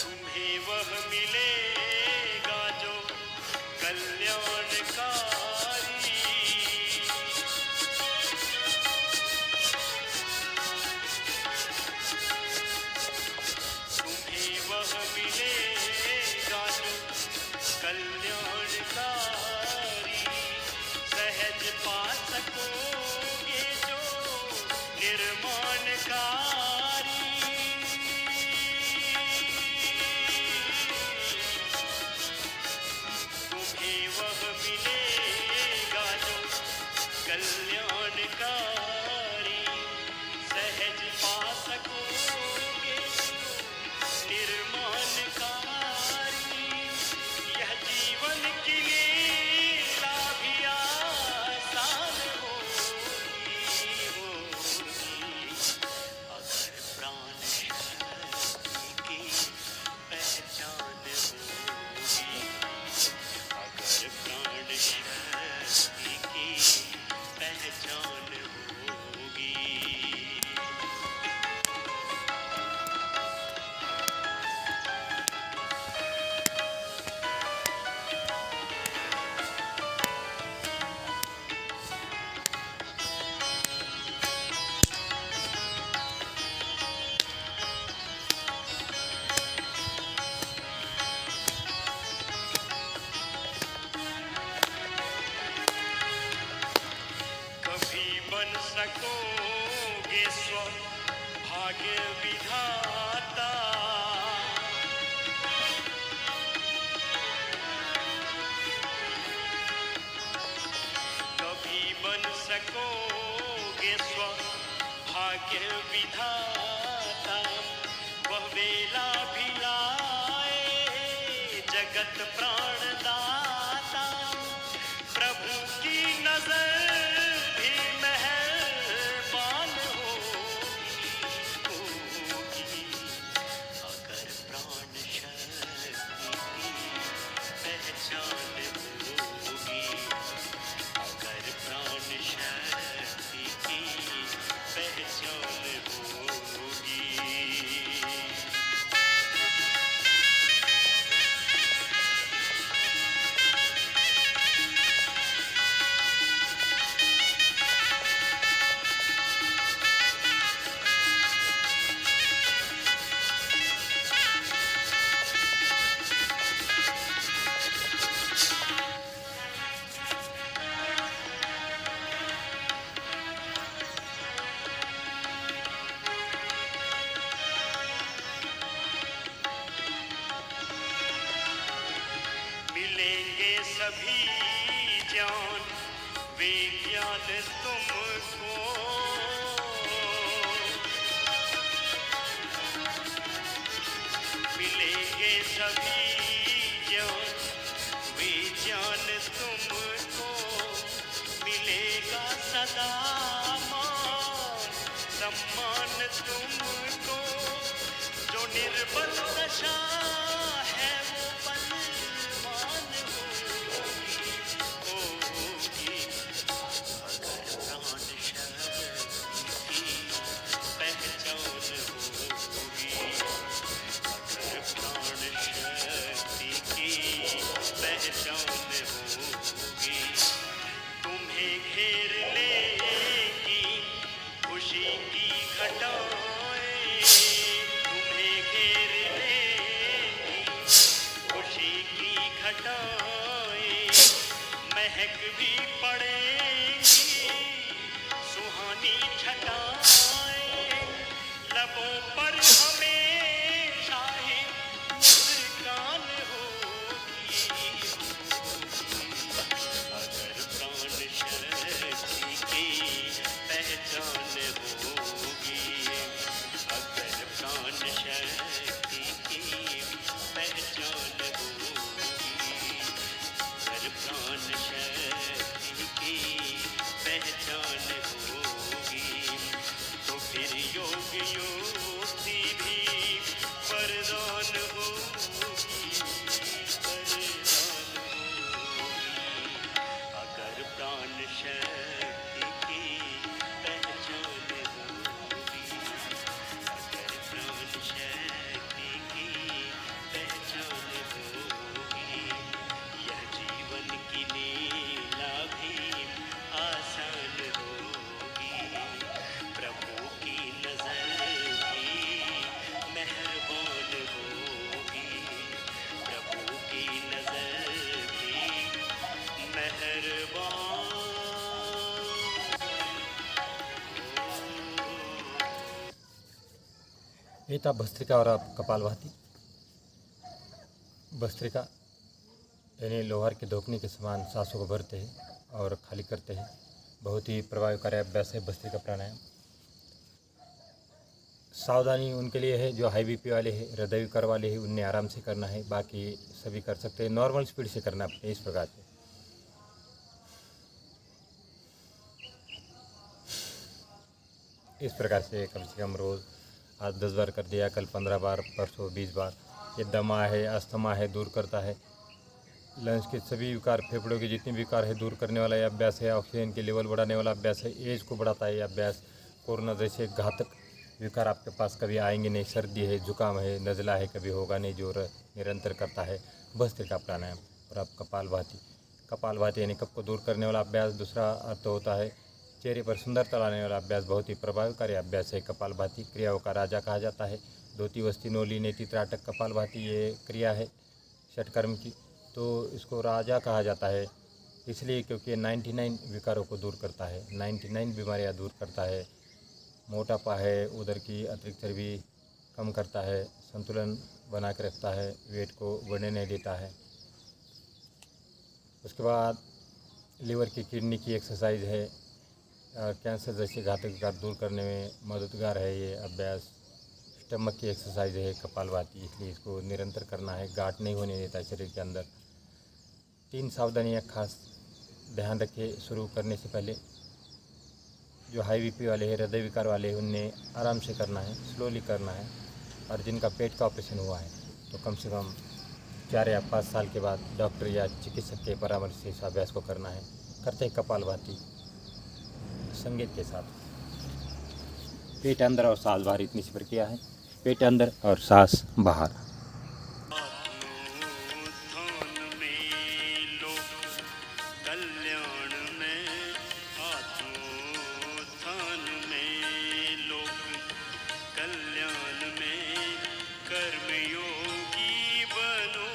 तुम्हें वह मिलेगा जो कल्याणकारी, तुम्हें वह मिलेगा जो कल्याणकारी, सहज पा सकोगे जो निर्माणकारी। तुम्हें वह मिलेगा जो कल्याणकारी, सहज पा सकोगे निर्माणकारी। यह जीवन की लीला भी आसान होगी, अगर प्राण शक्ति की पहचान होगी, अगर प्राण शक्ति की पहचान होगी। कभी बन सकोगे स्व भाग्य विधाता, कभी बन सकोगे स्व भाग्य विधाता। वह वेला भी लाए जगत प्राणदाता, प्रभु की नजर भी मेहरबान होगी, अगर प्राण शक्ति की पहचान होगी, अगर प्राण शक्ति की सभी ज्ञान विज्ञान तुमको मिलेंगे सभी ज्ञान विज्ञान तुमको मिलेगा सदा मान सम्मान तुमको जो निर्बल दशा है वो बलवान होगी अगर प्राण शक्ति की पहचान होगी अगर प्राण शक्ति की पहचान होगी तुम्हें घेर लेगी खुशी की घटाएं तुम्हें घेर लेगी खुशी की घटाएं महक भी पड़ेगी सुहानी छटाएं लबों पर हमेशा ही मुस्कान होगी अगर प्राण शक्ति की पहचान होगी अगर प्राण शक्ति की पहचान होगी अगर प्राण शक्ति की पहचान होगी तो फिर योग युक्ति भी वरदान होगी अगर प्राण शक्ति की पहचान होगी अगर प्राण शक्ति की पहचान होगी यह जीवन की लीला भी आसान होगी प्रभु की नजर भी मेहरबान होगी प्रभु की नजर भी मेहरबान ये था भस्त्रिका और आप कपालभाति। भस्त्रिका यानी लोहार के धोकने के समान सांसों को भरते हैं और खाली करते हैं। बहुत ही प्रभावकारी अभ्यास है भस्त्रिका प्राणायाम। सावधानी उनके लिए है जो हाई बीपी वाले हैं, हृदय विकार वाले हैं, उन्हें आराम से करना है। बाकी सभी कर सकते हैं, नॉर्मल स्पीड से करना है इस प्रकार से। इस प्रकार से कम रोज़ आज 10 बार कर दिया, कल 15 बार, परसों 20 बार। ये दमा है, अस्थमा है, दूर करता है। लंग्स के सभी विकार, फेफड़ों के जितने विकार है दूर करने वाला ये अभ्यास है। ऑक्सीजन के लेवल बढ़ाने वाला अभ्यास है। एज को बढ़ाता है ये अभ्यास। कोरोना जैसे घातक विकार आपके पास कभी आएंगे नहीं। सर्दी है, जुकाम है, नज़ला है, कभी होगा नहीं, जो निरंतर करता है भस्त्रिका प्राणायाम। और आप कपालभाति, कपालभाति यानी कफ को दूर करने वाला अभ्यास। दूसरा अर्थ होता है चेहरे पर सुंदरता लाने वाला अभ्यास। बहुत ही प्रभावकारी अभ्यास है कपालभाति। क्रियाओं का राजा कहा जाता है। धोती वस्ती नोली नेति त्राटक कपालभाति ये क्रिया है षटकर्म की, तो इसको राजा कहा जाता है इसलिए क्योंकि 99 विकारों को दूर करता है, 99 बीमारियां दूर करता है। मोटापा है, उदर की अतिरिक्त चर्बी कम करता है, संतुलन बना के रखता है, वेट को बढ़ने नहीं देता है। उसके बाद लीवर की किडनी की एक्सरसाइज है और कैंसर जैसे घातक विकार दूर करने में मददगार है ये अभ्यास। स्टमक की एक्सरसाइज है कपालभाति, इसलिए इसको निरंतर करना है। गांठ नहीं होने देता शरीर के अंदर। 3 सावधानियाँ खास ध्यान रखें शुरू करने से पहले। जो हाई बीपी वाले हैं, हृदय विकार वाले हैं, उन्हें आराम से करना है, स्लोली करना है। और जिनका पेट का ऑपरेशन हुआ है तो कम से कम 4 या 5 साल के बाद डॉक्टर या चिकित्सक के परामर्श से इस अभ्यास को करना है। करते हैं कपालभाति संगीत के साथ। पेट अंदर और सांस बाहर, इतनी सी प्रक्रिया है। पेट अंदर और सांस बाहर। आत्मोत्थान में लोक कल्याण में आत्मोत्थान में लोक कल्याण में कर्मयोगी बनो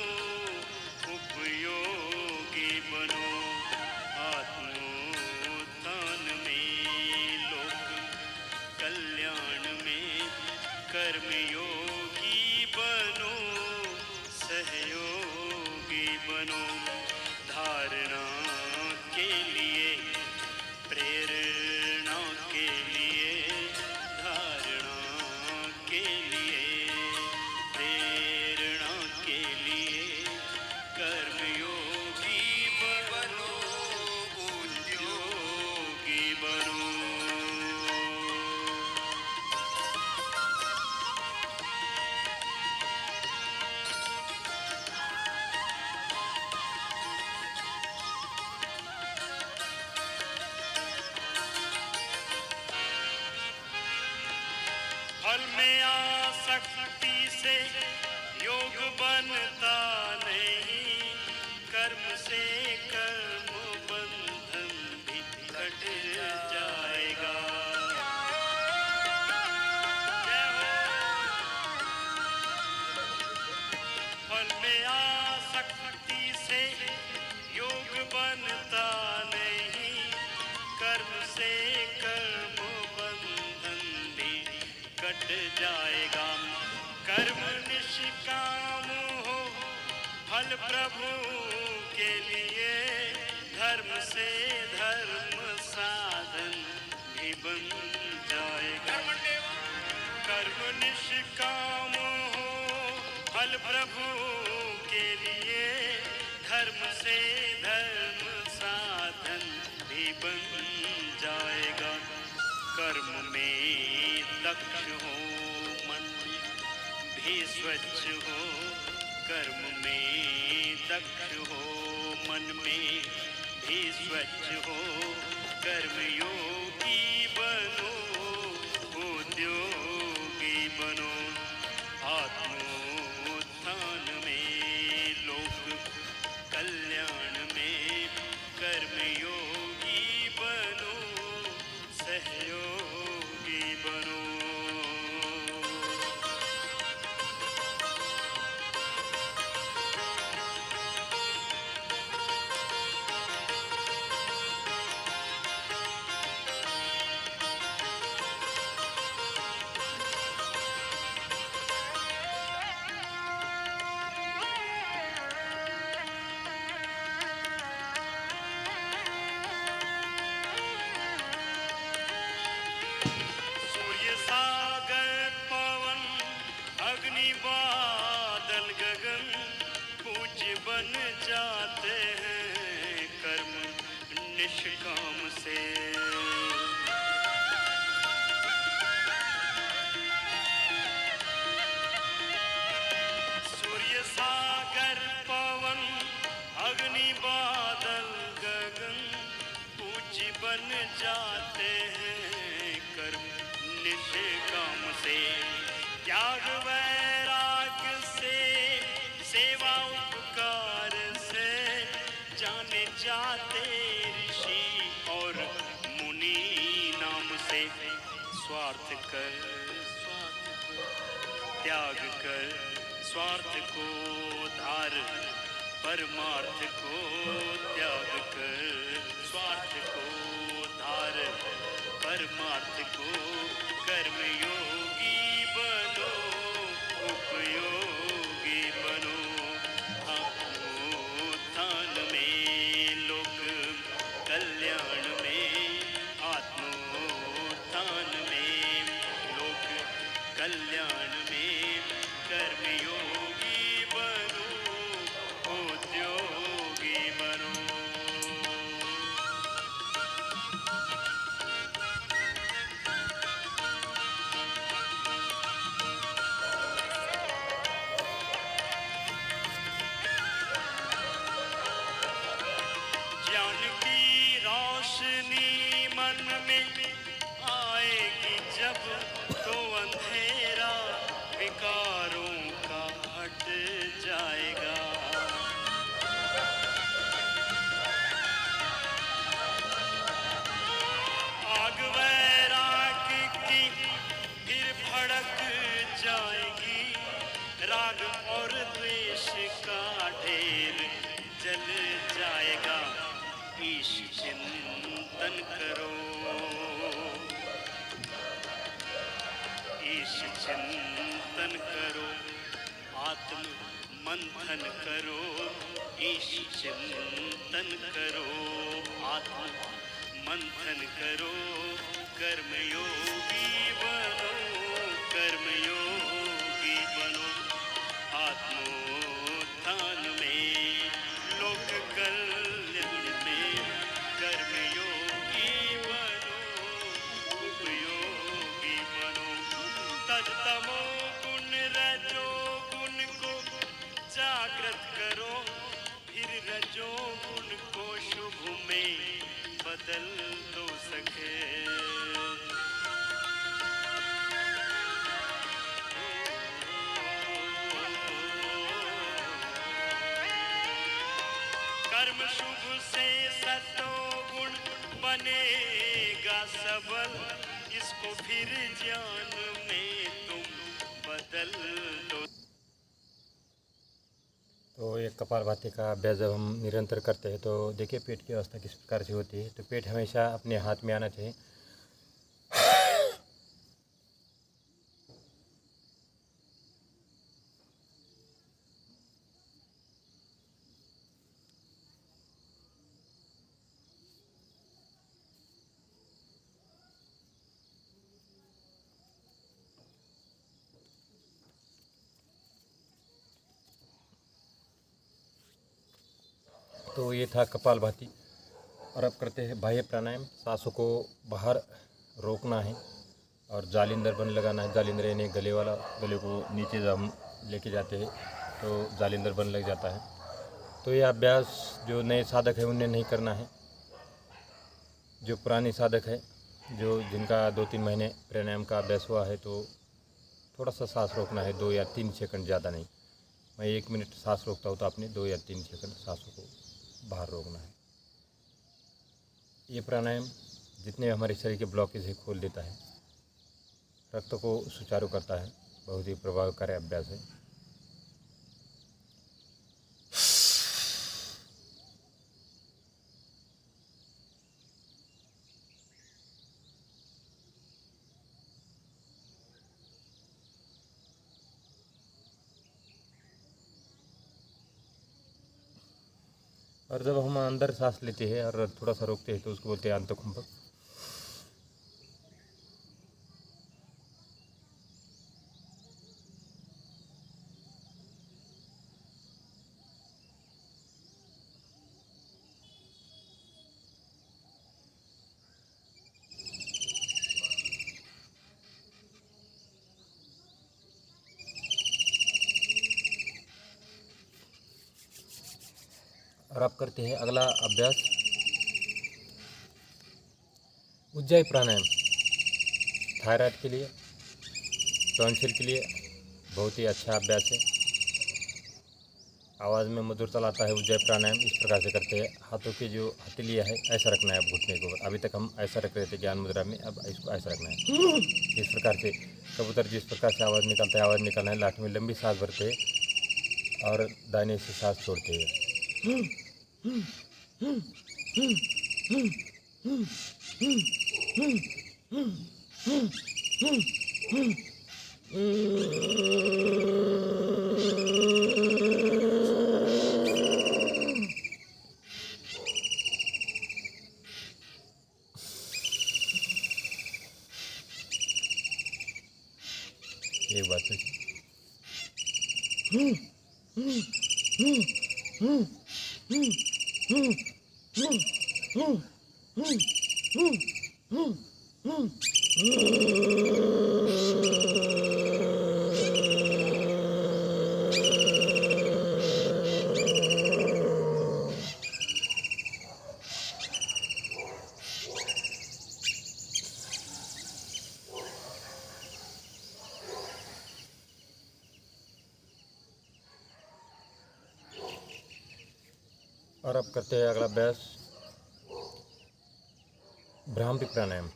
उपयोगी बनो आत्मोत्थान में लोक कल्याण में कर्मयोगी बनो से योग बनता नहीं, कर्म से कर्म बंधन भी कट जाएगा। जय हो। फल में आसक्ति से योग बनता नहीं, कर्म से कर्म बंधन भी कट जाएगा। कर्म निष्काम हो फल प्रभु के लिए, धर्म से धर्म साधन भी बन जाएगा। कर्म निष्काम हो फल प्रभु के लिए, धर्म से धर्म साधन भी बन जाएगा। कर्म में दक्ष हो मन भी स्वच्छ हो, कर्म में दक्ष हो मन में भी स्वच्छ हो, कर्म योगी बनो उद्योगी बनो। आत्मोत्थान में लोक कल्याण में, कर्म योगी बनो सहयोगी बनो। सूर्य सागर पवन अग्नि बादल गगन पूज्य बन जाते हैं कर्म निष्काम से। सूर्य सागर पवन अग्नि बादल गगन पूज्य बन जाते हैं कर्म निष्काम से। त्याग वैराग्य से सेवा उपकार से जाने जाते ऋषि और मुनि नाम से। स्वार्थ कर स्वार्थ को त्याग कर, स्वार्थ को धार, परमार्थ को त्याग कर, स्वार्थ को धार, परमार्थ को। कर्म योगी बनो उपयोगी बनो। आत्मोत्थान में लोक कल्याण में, आत्मोत्थान में लोक कल्याण में, कर्म योगी बनो उद्योगी बनो। ज्ञान की रोशनी मन में आएगी जब, तो अंधेरा विकारों का हट जाएगा। आग वैराग्य की फिर भड़क जाएगी, राग और द्वेष का ढेर जल जाएगा। ईश चिंतन करो, ईश चिंतन करो, आत्म मंथन करो। ईश चिंतन करो, आत्म मंथन करो। कर्म योगी बनो, कर्म योगी बनो। आत्मोत्थान में लोक कल्याण में, कर्म योगी बनो उपयोगी बनो। तज तमो गुण रजो गुण को जागृत करो, फिर रजो गुण को शुभ में बदल दो सके। बनेगा सबल, इसको फिर ज्ञान में तुम बदल दो। तो ये कपालभाति का अभ्यास जब हम निरंतर करते हैं तो देखिए पेट की अवस्था किस प्रकार से होती है। तो पेट हमेशा अपने हाथ में आना चाहिए। तो ये था कपालभाति। और अब करते हैं बाह्य प्राणायाम। सांसों को बाहर रोकना है और जालिंदर बंद लगाना है। जालिंदर यानी गले वाला, गले को नीचे जब हम लेके जाते हैं तो जालिंदर बंद लग जाता है। तो ये अभ्यास जो नए साधक है उन्हें नहीं करना है। जो पुरानी साधक है, जो जिनका 2-3 महीने प्राणायाम का अभ्यास हुआ है, तो थोड़ा सा सांस रोकना है, 2 या 3 सेकंड, ज़्यादा नहीं। मैं 1 मिनट सांस रोकता हूँ तो आपने 2 या 3 सेकंड सांसों को बाहर रोकना है। ये प्राणायाम जितने हमारे शरीर के ब्लॉकेज है खोल देता है, रक्त को सुचारू करता है। बहुत ही प्रभावकारी अभ्यास है। और जब हम अंदर सांस लेते हैं और थोड़ा सा रोकते हैं तो उसको बोलते हैं अंतकुंभक। और आप करते हैं अगला अभ्यास उज्जाई प्राणायाम। थायराइड के लिए, टॉन्सिल के लिए बहुत ही अच्छा अभ्यास है। आवाज़ में मधुरता लाता है उज्जाई प्राणायाम। इस प्रकार से करते हैं। हाथों की जो हथेलियाँ है ऐसा रखना है अब घुटने के ऊपर। अभी तक हम ऐसा रख रहे थे ज्ञान मुद्रा में, अब इसको ऐसा रखना है। इस प्रकार से कबूतर जिस प्रकार से आवाज़ निकालता है, आवाज़ निकालना है। लास्ट में लंबी सांस भरते हैं और दाहिने से सांस छोड़ते हैं। एक बार फिर और अब करते हैं अगला अभ्यास भ्रामरी प्राणायाम।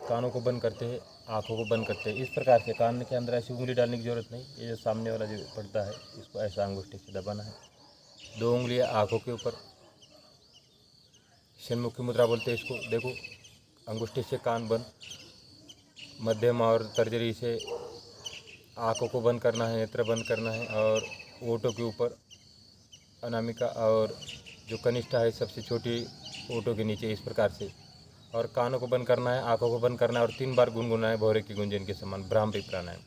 कानों को बंद करते हैं, आँखों को बंद करते हैं। इस प्रकार से कान के अंदर ऐसी उंगली डालने की ज़रूरत नहीं। ये जो सामने वाला जो पड़ता है इसको ऐसा अंगूठी से दबाना है। 2 उंगलियां आँखों के ऊपर, षण्मुखी मुद्रा बोलते हैं इसको। देखो, अंगूठी से कान बंद, मध्यम और तर्जनी से आँखों को बंद करना है, नेत्र बंद करना है। और ओठों के ऊपर अनामिका और जो कनिष्ठा है सबसे छोटी ओठों के नीचे, इस प्रकार से। और कानों को बंद करना है, आँखों को बंद करना है और 3 बार गुनगुना है भौरे की गुंजन के समान। भ्रामरी प्राणायाम।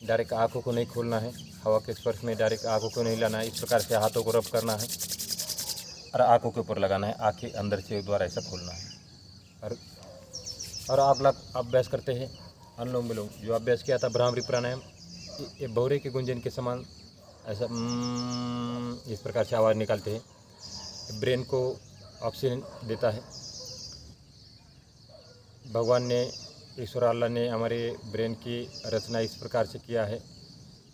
डायरेक्ट आँखों को नहीं खोलना है। हवा के स्पर्श में डायरेक्ट आँखों को नहीं लाना है। इस प्रकार से हाथों को रब करना है और आँखों के ऊपर लगाना है। आँखें अंदर से द्वारा ऐसा खोलना है। और अगला अभ्यास करते हैं अनुलोम विलोम जो अभ्यास किया था भ्रामरी प्राणायाम, ये भौरे के गुंजन के समान ऐसा इस प्रकार से आवाज़ निकालते हैं। ब्रेन को ऑक्सीजन देता है। भगवान ने, ईश्वर अल्लाह ने हमारे ब्रेन की रचना इस प्रकार से किया है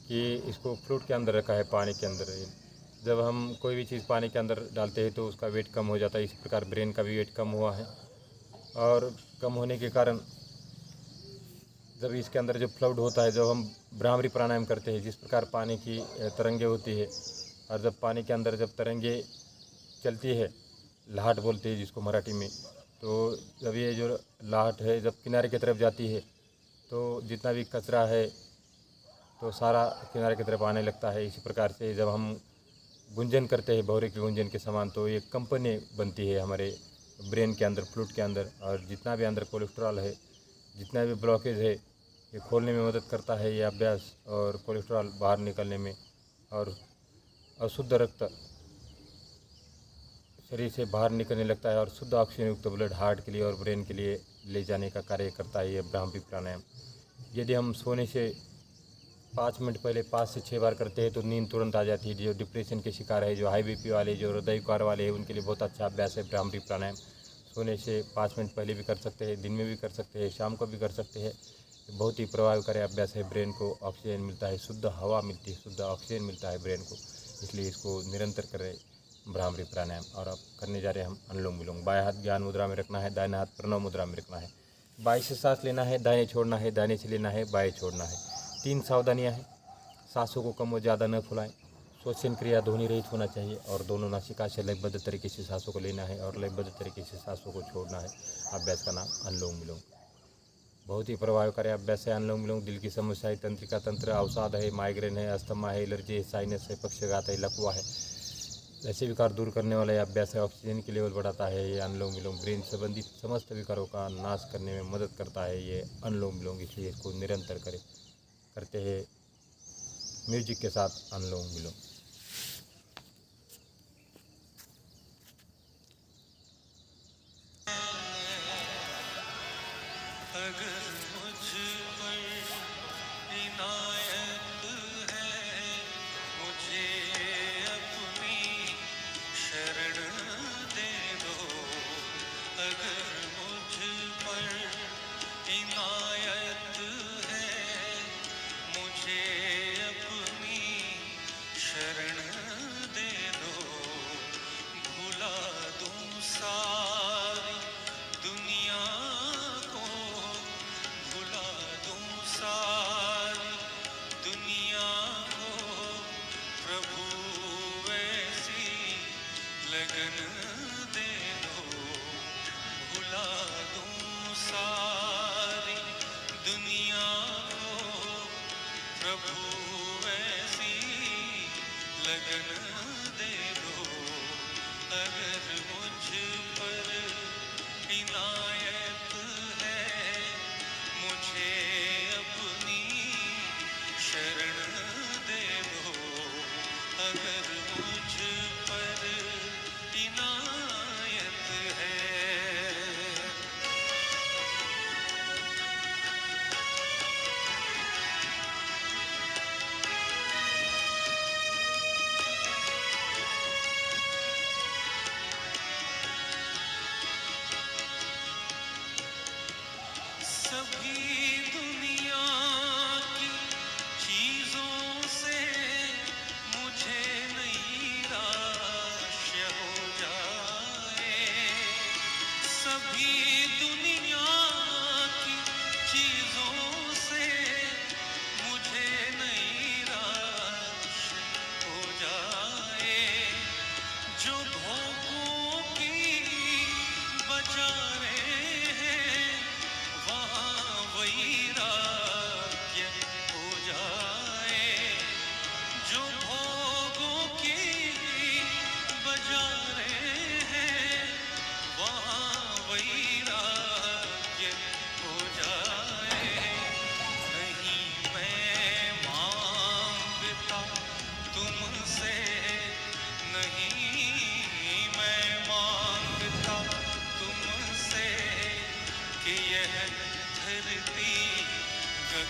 कि इसको फ्लूइड के अंदर रखा है, पानी के अंदर। जब हम कोई भी चीज़ पानी के अंदर डालते हैं तो उसका वेट कम हो जाता है। इस प्रकार ब्रेन का भी वेट कम हुआ है, और कम होने के कारण जब इसके अंदर जो फ्लूइड होता है, जब हम भ्रामरी प्राणायाम करते हैं, जिस प्रकार पानी की तरंगे होती है, और जब पानी के अंदर जब तरंगे चलती है, लहट बोलते हैं जिसको मराठी में, तो जब ये जो लहट है जब किनारे की तरफ जाती है तो जितना भी कचरा है तो सारा किनारे की तरफ आने लगता है। इसी प्रकार से जब हम गुंजन करते हैं भौरे के गुंजन के समान, तो ये कंपनी बनती है हमारे ब्रेन के अंदर, फ्लूइड के अंदर, और जितना भी अंदर कोलेस्ट्रॉल है, जितना भी ब्लॉकेज है, ये खोलने में मदद करता है ये अभ्यास, और कोलेस्ट्रॉल बाहर निकलने में, और अशुद्ध रक्त शरीर से बाहर निकलने लगता है, और शुद्ध ऑक्सीजन युक्त ब्लड हार्ट के लिए और ब्रेन के लिए ले जाने का कार्य करता है ये भ्रामरी प्राणायाम। यदि हम सोने से 5 मिनट पहले 5 से 6 बार करते हैं तो नींद तुरंत आ जाती है। जो डिप्रेशन के शिकार है, जो हाई बीपी वाले, जो हृदय विकार वाले हैं, उनके लिए बहुत अच्छा अभ्यास है भ्रामरी प्राणायाम। सोने से 5 मिनट पहले भी कर सकते हैं, दिन में भी कर सकते हैं, शाम को भी कर सकते हैं। बहुत ही प्रभावकारी अभ्यास है। ब्रेन को ऑक्सीजन मिलता है, शुद्ध हवा मिलती है, शुद्ध ऑक्सीजन मिलता है ब्रेन को, इसलिए इसको निरंतर करें भ्रामरी प्राणायाम। और अब करने जा रहे हैं हम अनुलोम विलोम। बाएं हाथ ज्ञान मुद्रा में रखना है, दाहिना हाथ प्रणव मुद्रा में रखना है। बाएं से सांस लेना है, दाहिने छोड़ना है, दाहिने से लेना है, बाएं छोड़ना है। 3 सावधानियां हैं। सांसों को कम और ज़्यादा न फुलाएं। श्वसन क्रिया ध्वनि रहित होना चाहिए, और दोनों नासिका से लयबद्ध तरीके से सांसों को लेना है और लयबद्ध तरीके से सांसों को छोड़ना है। अभ्यास का नाम अनुलोम विलोम। बहुत ही प्रभावकारी अभ्यास है अनुलोम विलोम। दिल की समस्या है, तंत्रिका तंत्र, अवसाद है, माइग्रेन है, अस्थमा है, एलर्जी है, साइनस है, पक्षघात है, लकवा है, ऐसे विकार दूर करने वाला यह अभ्यास है। ऑक्सीजन की लेवल बढ़ाता है ये अनुलोम विलोम। ब्रेन संबंधित समस्त विकारों का नाश करने में मदद करता है ये अनुलोम विलोम, इसलिए इसको निरंतर करते हैं म्यूजिक के साथ अनुलोम विलोम। अगर मुझ पर इनायत है, मुझे अपनी शरण दे दो। अगर मुझ पर इनायत है, मुझे अपनी शरण दे दो। भुला दूं सारी दुनिया को, भुला दूं सारी दुनिया को। प्रभु ऐसी लगन दे दो। भुला दूं सारी दुनिया को। प्रभु ऐसी लगन दे दो। अगर मुझ पर इनायत है, मुझे अपनी शरण दे दो। अगर मुझ पर इनायत है।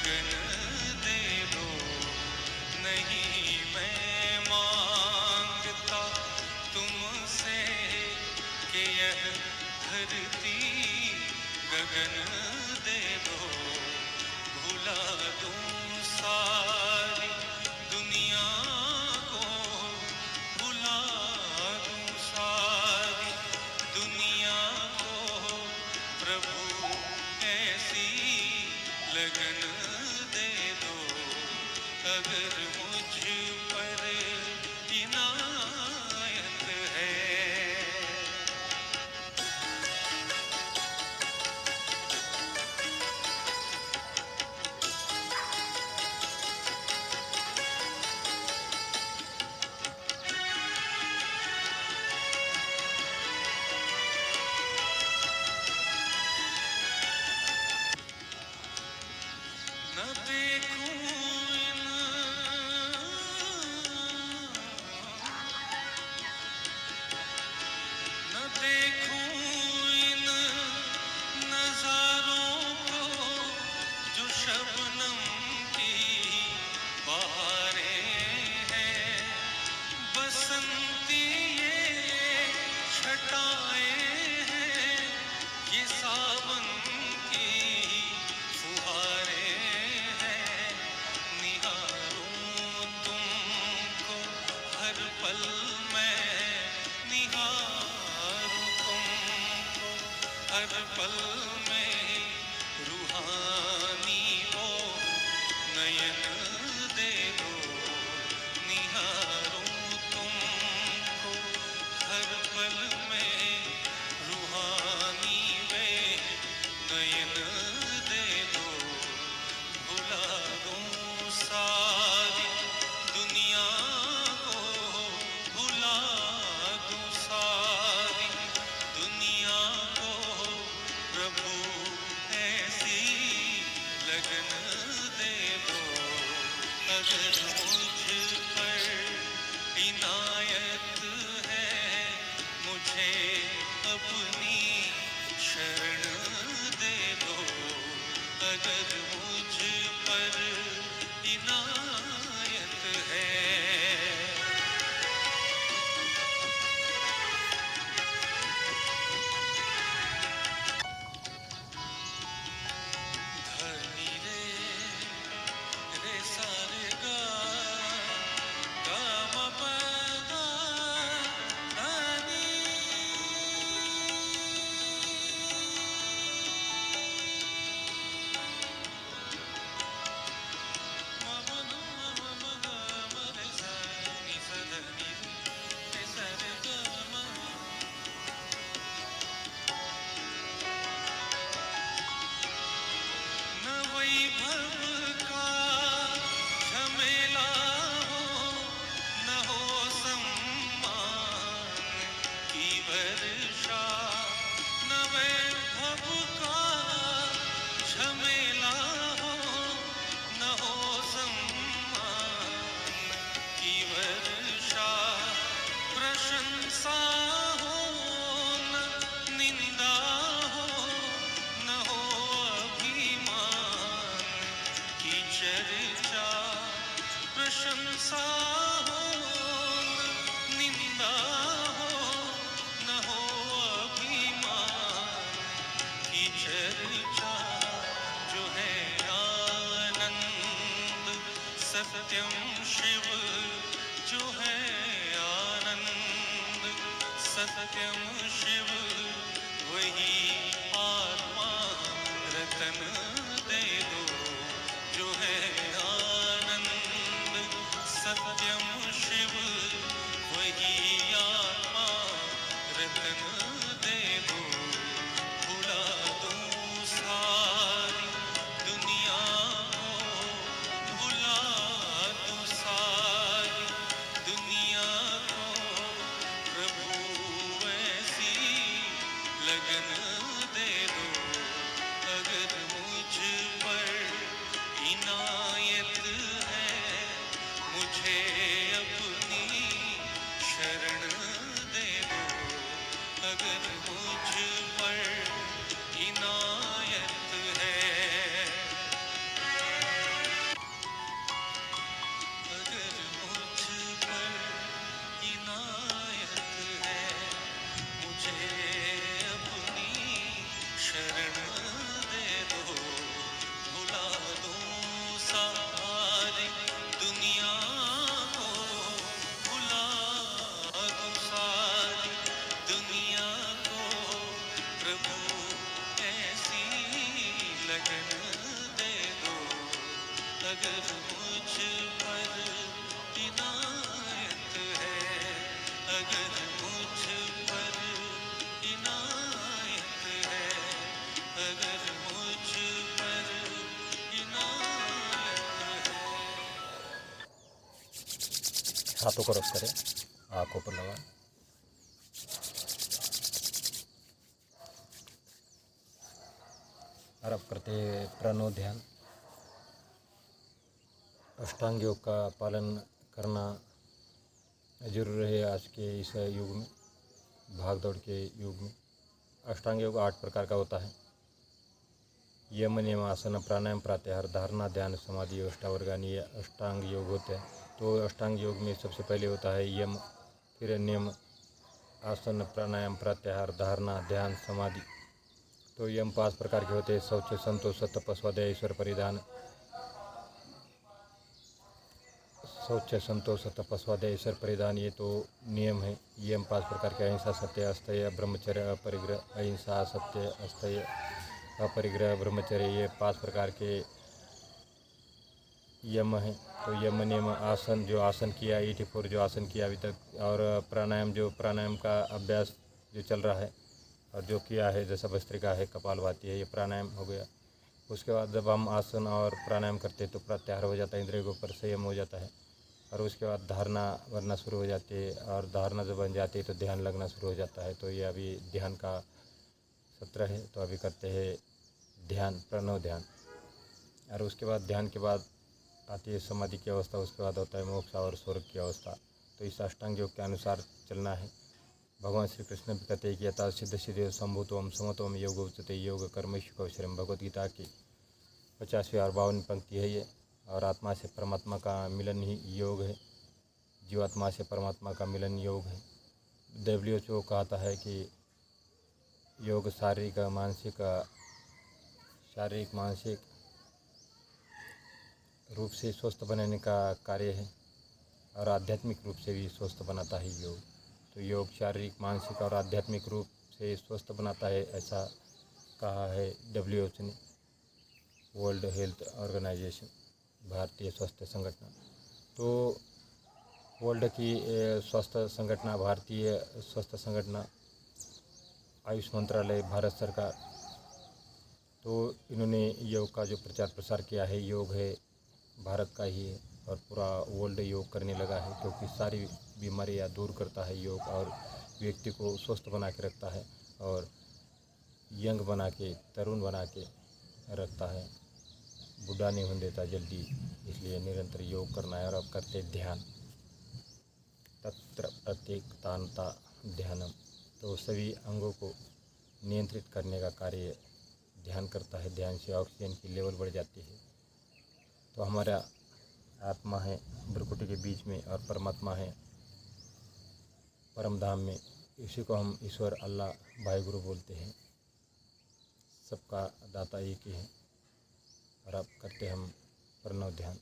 लगन दे दो। नहीं मैं मांगता तुमसे कि यह धरती गगन दे दो। भुला दूं सारी दुनिया को, भुला दूं सारी दुनिया को, प्रभु ऐसी लगन दे दो। अगर मुझ पर इनायत है। न देखूं न देखूं इन नजारों को, जो शबनम की बहारें हैं। बसंती ये छटाएं हैं, ये सावन की फुहारें हैं। निहारूं तुमको हर पल मैं, निहारूं तुमको हर पल में। रूहानी वो नयन दे दो। निहारूं तुमको हर पल में, रूहानी वे नयन दे दो। भुला दूं सारी दुनिया को, भुला दूं सारी दुनिया को, प्रभु ऐसी लगन दे दो। अगर मुझ पर इनायत है, मुझे अपनी शरण दे दो। अगर मुझ पर इनायत है। धनी रे सा रे गा, गा म प दा धनी। म म न म म ग म रे सा नि सा ध नि रे सा रे गा म। न वैभव का झमेला हो, न हो सम्मान की वर्षा। न वैभव का झमेला हो, न हो सम्मान की वर्षा। प्रशंसा हो न निंदा हो, न हो अभिमान की चर्चा। प्रशंसा हो न निंदा हो, न हो अभिमान की चर्चा। जो है आनंद सत्यम शिव, जो है आनंद सत्यम शिव, वही आत्मा रतन दे दो। जो है आनंद सत्यम शिव, वही आत्मा रतन दे दो। भुला दूं सारी दुनिया को, भुला दूं सारी दुनिया को, प्रभु ऐसी लगन अगर मुझ पर इनायत है, अगर मुझ पर इनायत है, अगर मुझ पर इनायत है। हाथों को रब करें, आँखों पर लगाएं। और अब करते हैं प्रणव ध्यान। अष्टांग योग का पालन करना जरूर है आज के इस युग में, भाग दौड़ के युग में। अष्टांग योग 8 प्रकार का होता है। यम, नियम, आसन, प्राणायाम, प्रत्याहार, धारणा, ध्यान, समाधि, अष्टावर्गानी, ये अष्टांग योग होते हैं। तो अष्टांग योग में सबसे पहले होता है यम, फिर नियम, आसन, प्राणायाम, प्रत्याहार, धारणा, ध्यान, समाधि। तो यम 5 प्रकार के होते हैं। शौच, संतोष, तप, स्वाध्याय, ईश्वर परिधान। शौच, संतोष, तप, स्वाध्याय, ईश्वर परिधान, ये तो नियम है। यम 5 प्रकार के: अहिंसा, सत्य, अस्थेय, ब्रह्मचर्य, अपरिग्रह। अहिंसा, सत्य, अस्थेय, अपरिग्रह, ब्रह्मचर्य, ये 5 प्रकार के यम हैं। तो यम, नियम, आसन, जो आसन किया 84 जो आसन किया अभी तक, और प्राणायाम, जो प्राणायाम का अभ्यास जो चल रहा है और जो किया है, जैसा भस्त्रिका है, कपालभाति है, ये प्राणायाम हो गया। उसके बाद जब हम आसन और प्राणायाम करते हैं तो प्रत्याहार हो जाता है, इंद्रियों के ऊपर संयम हो जाता है। और उसके बाद धारणा बनना शुरू हो जाती है, और धारणा जब बन जाती है तो ध्यान लगना शुरू हो जाता है। तो ये अभी ध्यान का सत्र है, तो अभी करते हैं ध्यान, प्रणव ध्यान। और उसके बाद ध्यान के बाद आती है समाधि की अवस्था, उसके बाद होता है मोक्ष और स्वर्ग की अवस्था। तो इस अष्टांग योग के अनुसार चलना है। भगवान श्री कृष्ण भी कहते हैं कि यथा सिद्ध सिद्धि संभूतोम समतोम योग उच्यते योग कर्मेषु कौशलम। भगवद गीता की 50वीं और 52वीं पंक्ति है ये। और आत्मा से परमात्मा का मिलन ही योग है, जीवात्मा से परमात्मा का मिलन योग है। WHO कहता है कि योग शारीरिक मानसिक रूप से स्वस्थ बनाने का कार्य है, और आध्यात्मिक रूप से भी स्वस्थ बनाता है योग। तो योग शारीरिक, मानसिक और आध्यात्मिक रूप से स्वस्थ बनाता है, ऐसा कहा है WHO ने, वर्ल्ड हेल्थ ऑर्गेनाइजेशन, भारतीय स्वास्थ्य संगठन। तो वर्ल्ड की स्वास्थ्य संगठन, भारतीय स्वास्थ्य संगठन, आयुष मंत्रालय, भारत सरकार, तो इन्होंने योग का जो प्रचार प्रसार किया है, योग है भारत का ही है, और पूरा वर्ल्ड योग करने लगा है, क्योंकि सारी बीमारियां दूर करता है योग, और व्यक्ति को स्वस्थ बना के रखता है, और यंग बना के, तरुण बना के रखता है, बूढ़ा नहीं होने देता जल्दी। इसलिए निरंतर योग करना है। और अब करते ध्यान, तत्र प्रत्येकतानता ध्यानम। तो सभी अंगों को नियंत्रित करने का कार्य ध्यान करता है। ध्यान से ऑक्सीजन की लेवल बढ़ जाती है। तो हमारा आत्मा है भ्रुकुटी के बीच में, और परमात्मा है परम धाम में। इसी को हम ईश्वर, अल्लाह, भाई गुरु बोलते हैं। सबका दाता एक ही है। और अब करते हम प्रणव ध्यान।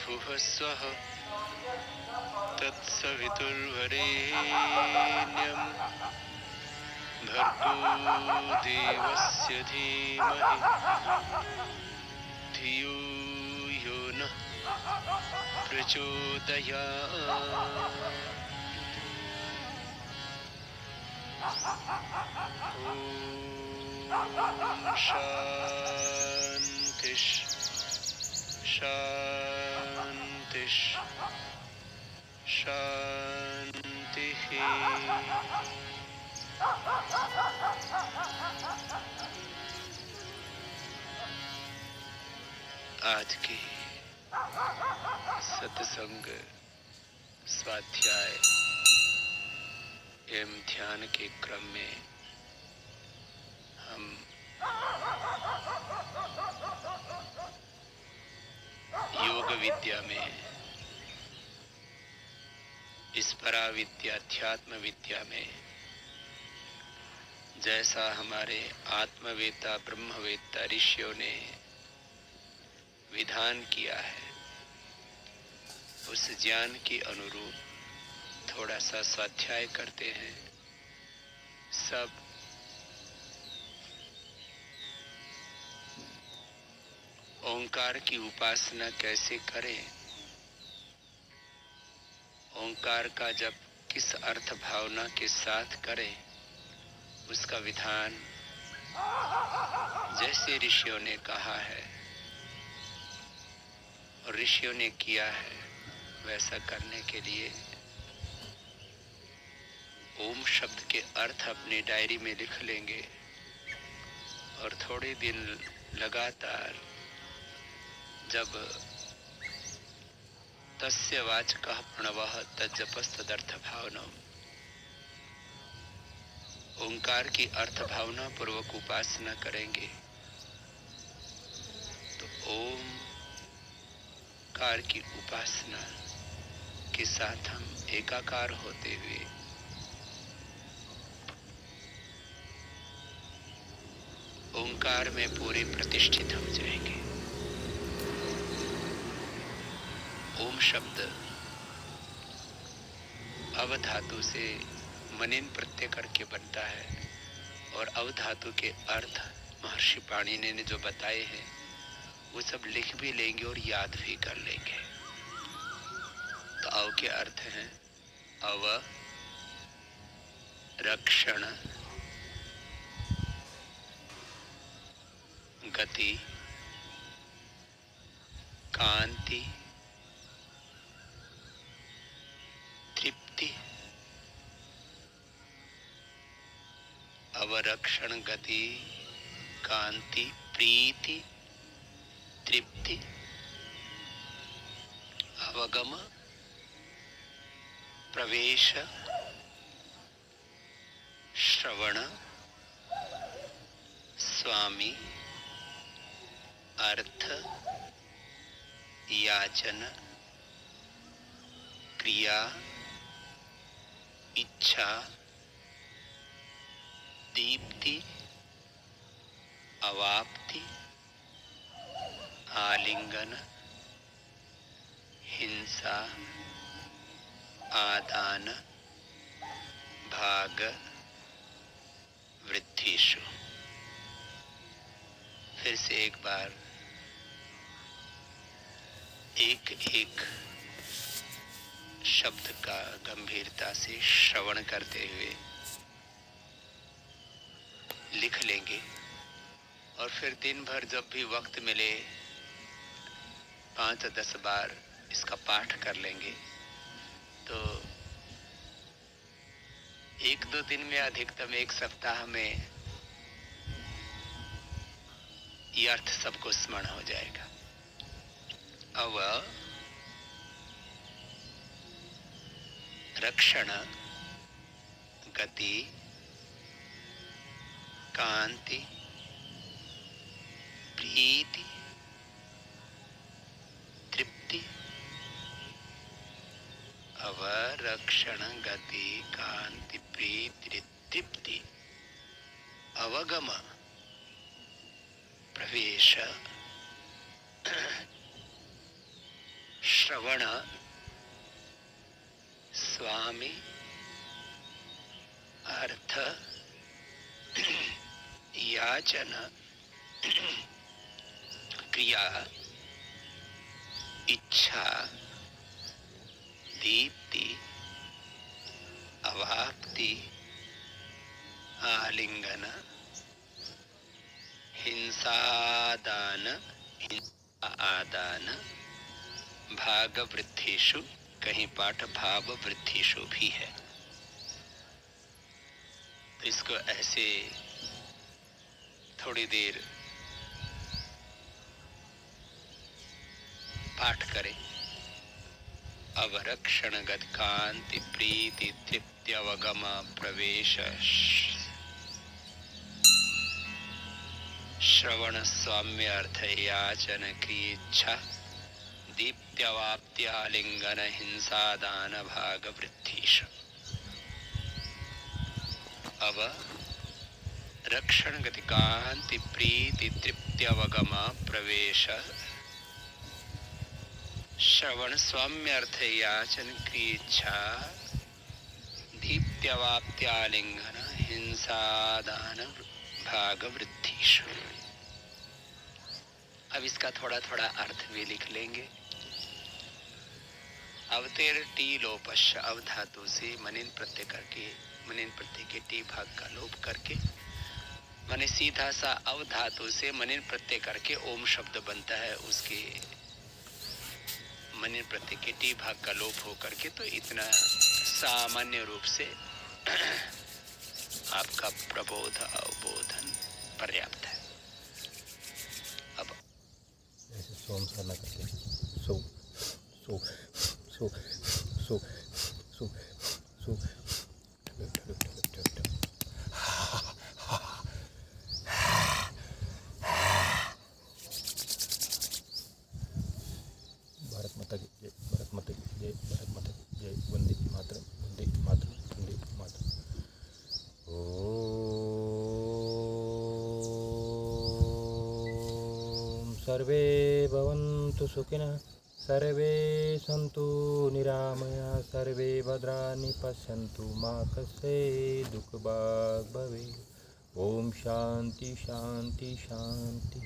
भूर्भुवः स्वः तत्सवितुर्वरेण्यं भर्गो देवस्य धीमहि धियो यो नः प्रचोदयात्। ॐ शान्ति शान्ति शान्तिः। आज के सत्संग, स्वाध्याय एवं ध्यान के क्रम में हम विद्या में, इस पराविद्या अध्यात्म विद्या में जैसा हमारे आत्मवेता ब्रह्मवेता ऋषियों ने विधान किया है, उस ज्ञान के अनुरूप थोड़ा सा स्वाध्याय करते हैं। सब ओंकार की उपासना कैसे करें, ओंकार का जप किस अर्थ भावना के साथ करें, उसका विधान जैसे ऋषियों ने कहा है और ऋषियों ने किया है, वैसा करने के लिए ओम शब्द के अर्थ अपनी डायरी में लिख लेंगे और थोड़े दिन लगातार जब तस्य वाचकः प्रणवः तज्जपस्तदर्थ भावनम्, ओंकार की अर्थ भावना पूर्वक उपासना करेंगे तो ओंकार की उपासना के साथ हम एकाकार होते हुए ओंकार में पूरे प्रतिष्ठित हो जाएंगे। ओम शब्द अवधातु से मनिन प्रत्यय करके बनता है और अवधातु के अर्थ महर्षि पाणिनि ने जो बताए हैं वो सब लिख भी लेंगे और याद भी कर लेंगे। तो अव के अर्थ हैं अव रक्षण, गति, कांति, तृप्ति। अवरक्षण, गति, कांति, प्रीति, तृप्ति। अवगम, प्रवेश, श्रवण, स्वामी, अर्थ, याचन, क्रिया, इच्छा, दीप्ति, अवाप्ति, आलिंगन, हिंसा, आदान, भाग, वृद्धिषु। फिर से एक बार एक एक शब्द का गंभीरता से श्रवण करते हुए लिख लेंगे और फिर दिन भर जब भी वक्त मिले 5-10 बार इसका पाठ कर लेंगे तो 1-2 दिन में, अधिकतम 1 सप्ताह में ये अर्थ सबको स्मरण हो जाएगा। अव रक्षण, गति, कांति, प्रीति, तृप्ति। अवरक्षण, गति, कांति, प्रीति, तृप्ति। अवगम, प्रवेश, श्रवण, स्वामी, अर्थ, याचन, क्रिया, इच्छा, दीप्ति, अवाप्ति, आलिंगन, हिंसादान, आदान, भाग वृद्धिषु। कहीं पाठ भाव वृद्धिषु भी है। तो इसको ऐसे थोड़ी देर पाठ करें। अवरक्षण, गत, कांति, प्रीति, तृप्ति, अवगम, प्रवेश, श्रवण, स्वाम्य, अर्थ, याचन, क्रिया, इच्छा, दीप्त्यवाप्त्यालिंगन हिंसा दान भाग वृद्धिश। अब रक्षण गति कांति प्रीति तृप्त्यवगम प्रवेश श्रवण स्वाम्य अर्थ याचन की इच्छा दीप्त्यवाप्त्यालिंगन हिंसा दान भाग वृद्धिश। अब इसका थोड़ा थोड़ा अर्थ भी लिख लेंगे। अवतेर टी लोपश अवधातु से मनिन प्रत्यय करके मनिन प्रत्यय के टी भाग का लोप करके माने सीधा सा अवधातु से मनिन प्रत्यय करके ओम शब्द बनता है, उसके मनिन प्रत्यय के टी भाग का लोप हो करके तो इतना सामान्य रूप से आपका प्रबोध अवबोधन पर्याप्त है। अब ऐसे सोम सा ना करके सो सो सो सो सो सो भारत माता की जय, भारत माता की जय, भारत माता की जय, वंदे मातरम, वंदे मातरम, वंदे मातरम। ओम सर्वे भवन्तु सुखिनः, सर्वे सन्तु निरामया, सर्वे भद्राणि पश्यन्तु मा कश्चित् दुःखभाग् भवेत्। ओम शांति शांति शांति।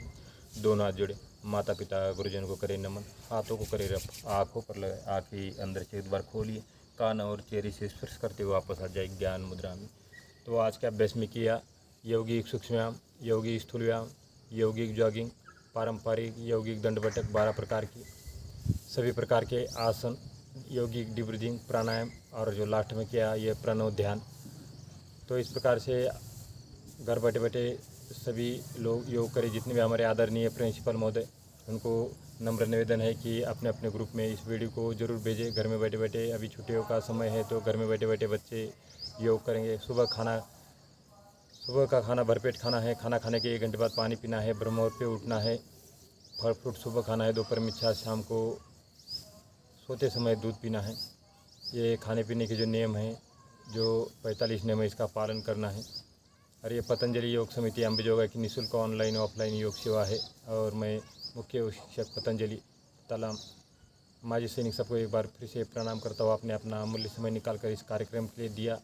दोनों हाथ जोड़े, माता पिता गुरुजन को करे नमन, हाथों को करे रफ, आँखों पर लगाए, आँखें अंदर से एक बार खोलिए, कान और चेहरे से स्पर्श करते हुए वापस आ जाए ज्ञान मुद्रा में। तो आज के अभ्यास में किया यौगिक सूक्ष्म व्यायाम, यौगिक स्थूल व्यायाम, यौगिक जॉगिंग, पारंपरिक यौगिक दंड बैठक 12 प्रकार की, सभी प्रकार के आसन, यौगिक डीप ब्रीदिंग, प्राणायाम और जो लास्ट में किया ये प्रणव ध्यान। तो इस प्रकार से घर बैठे बैठे सभी लोग योग करें। जितने भी हमारे आदरणीय प्रिंसिपल महोदय, उनको नम्र निवेदन है कि अपने अपने ग्रुप में इस वीडियो को जरूर भेजें। घर में बैठे बैठे अभी छुट्टियों का समय है तो घर में बैठे बैठे बच्चे योग करेंगे। सुबह का खाना भरपेट खाना है, खाना खाने के 1 घंटे बाद पानी पीना है, ब्रह्म मुहूर्त पे उठना है, फल फ्रूट सुबह खाना है, दोपहर में छाछ, शाम को सोते समय दूध पीना है। ये खाने पीने के जो नियम हैं, जो 45 नियम है, इसका पालन करना है। और ये पतंजलि योग समिति अम्बेजोगाई की निःशुल्क ऑनलाइन ऑफलाइन योग सेवा है और मैं मुख्य शिक्षक पतंजलि तलाम माजी सैनिक सबको एक बार फिर से प्रणाम करता हूँ। आपने अपना अमूल्य समय निकाल कर इस कार्यक्रम के लिए दिया।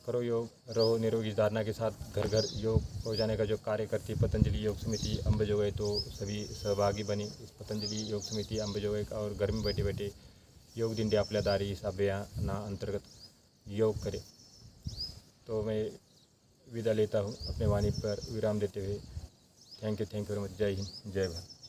करो योग, रहो निरोगी। धारणा के साथ घर घर योग पहुँचाने का जो कार्य करती है पतंजलि योग समिति अम्बेजोगाई, तो सभी सहभागी बने इस पतंजलि योग समिति अम्बेजोगाई का और घर में बैठे बैठे योग दिंडी आपल्या दारी इस अभियाना अंतर्गत योग करें। तो मैं विदा लेता हूँ अपने वाणी पर विराम देते हुए। Thank you very much. जय हिंद, जय भारत।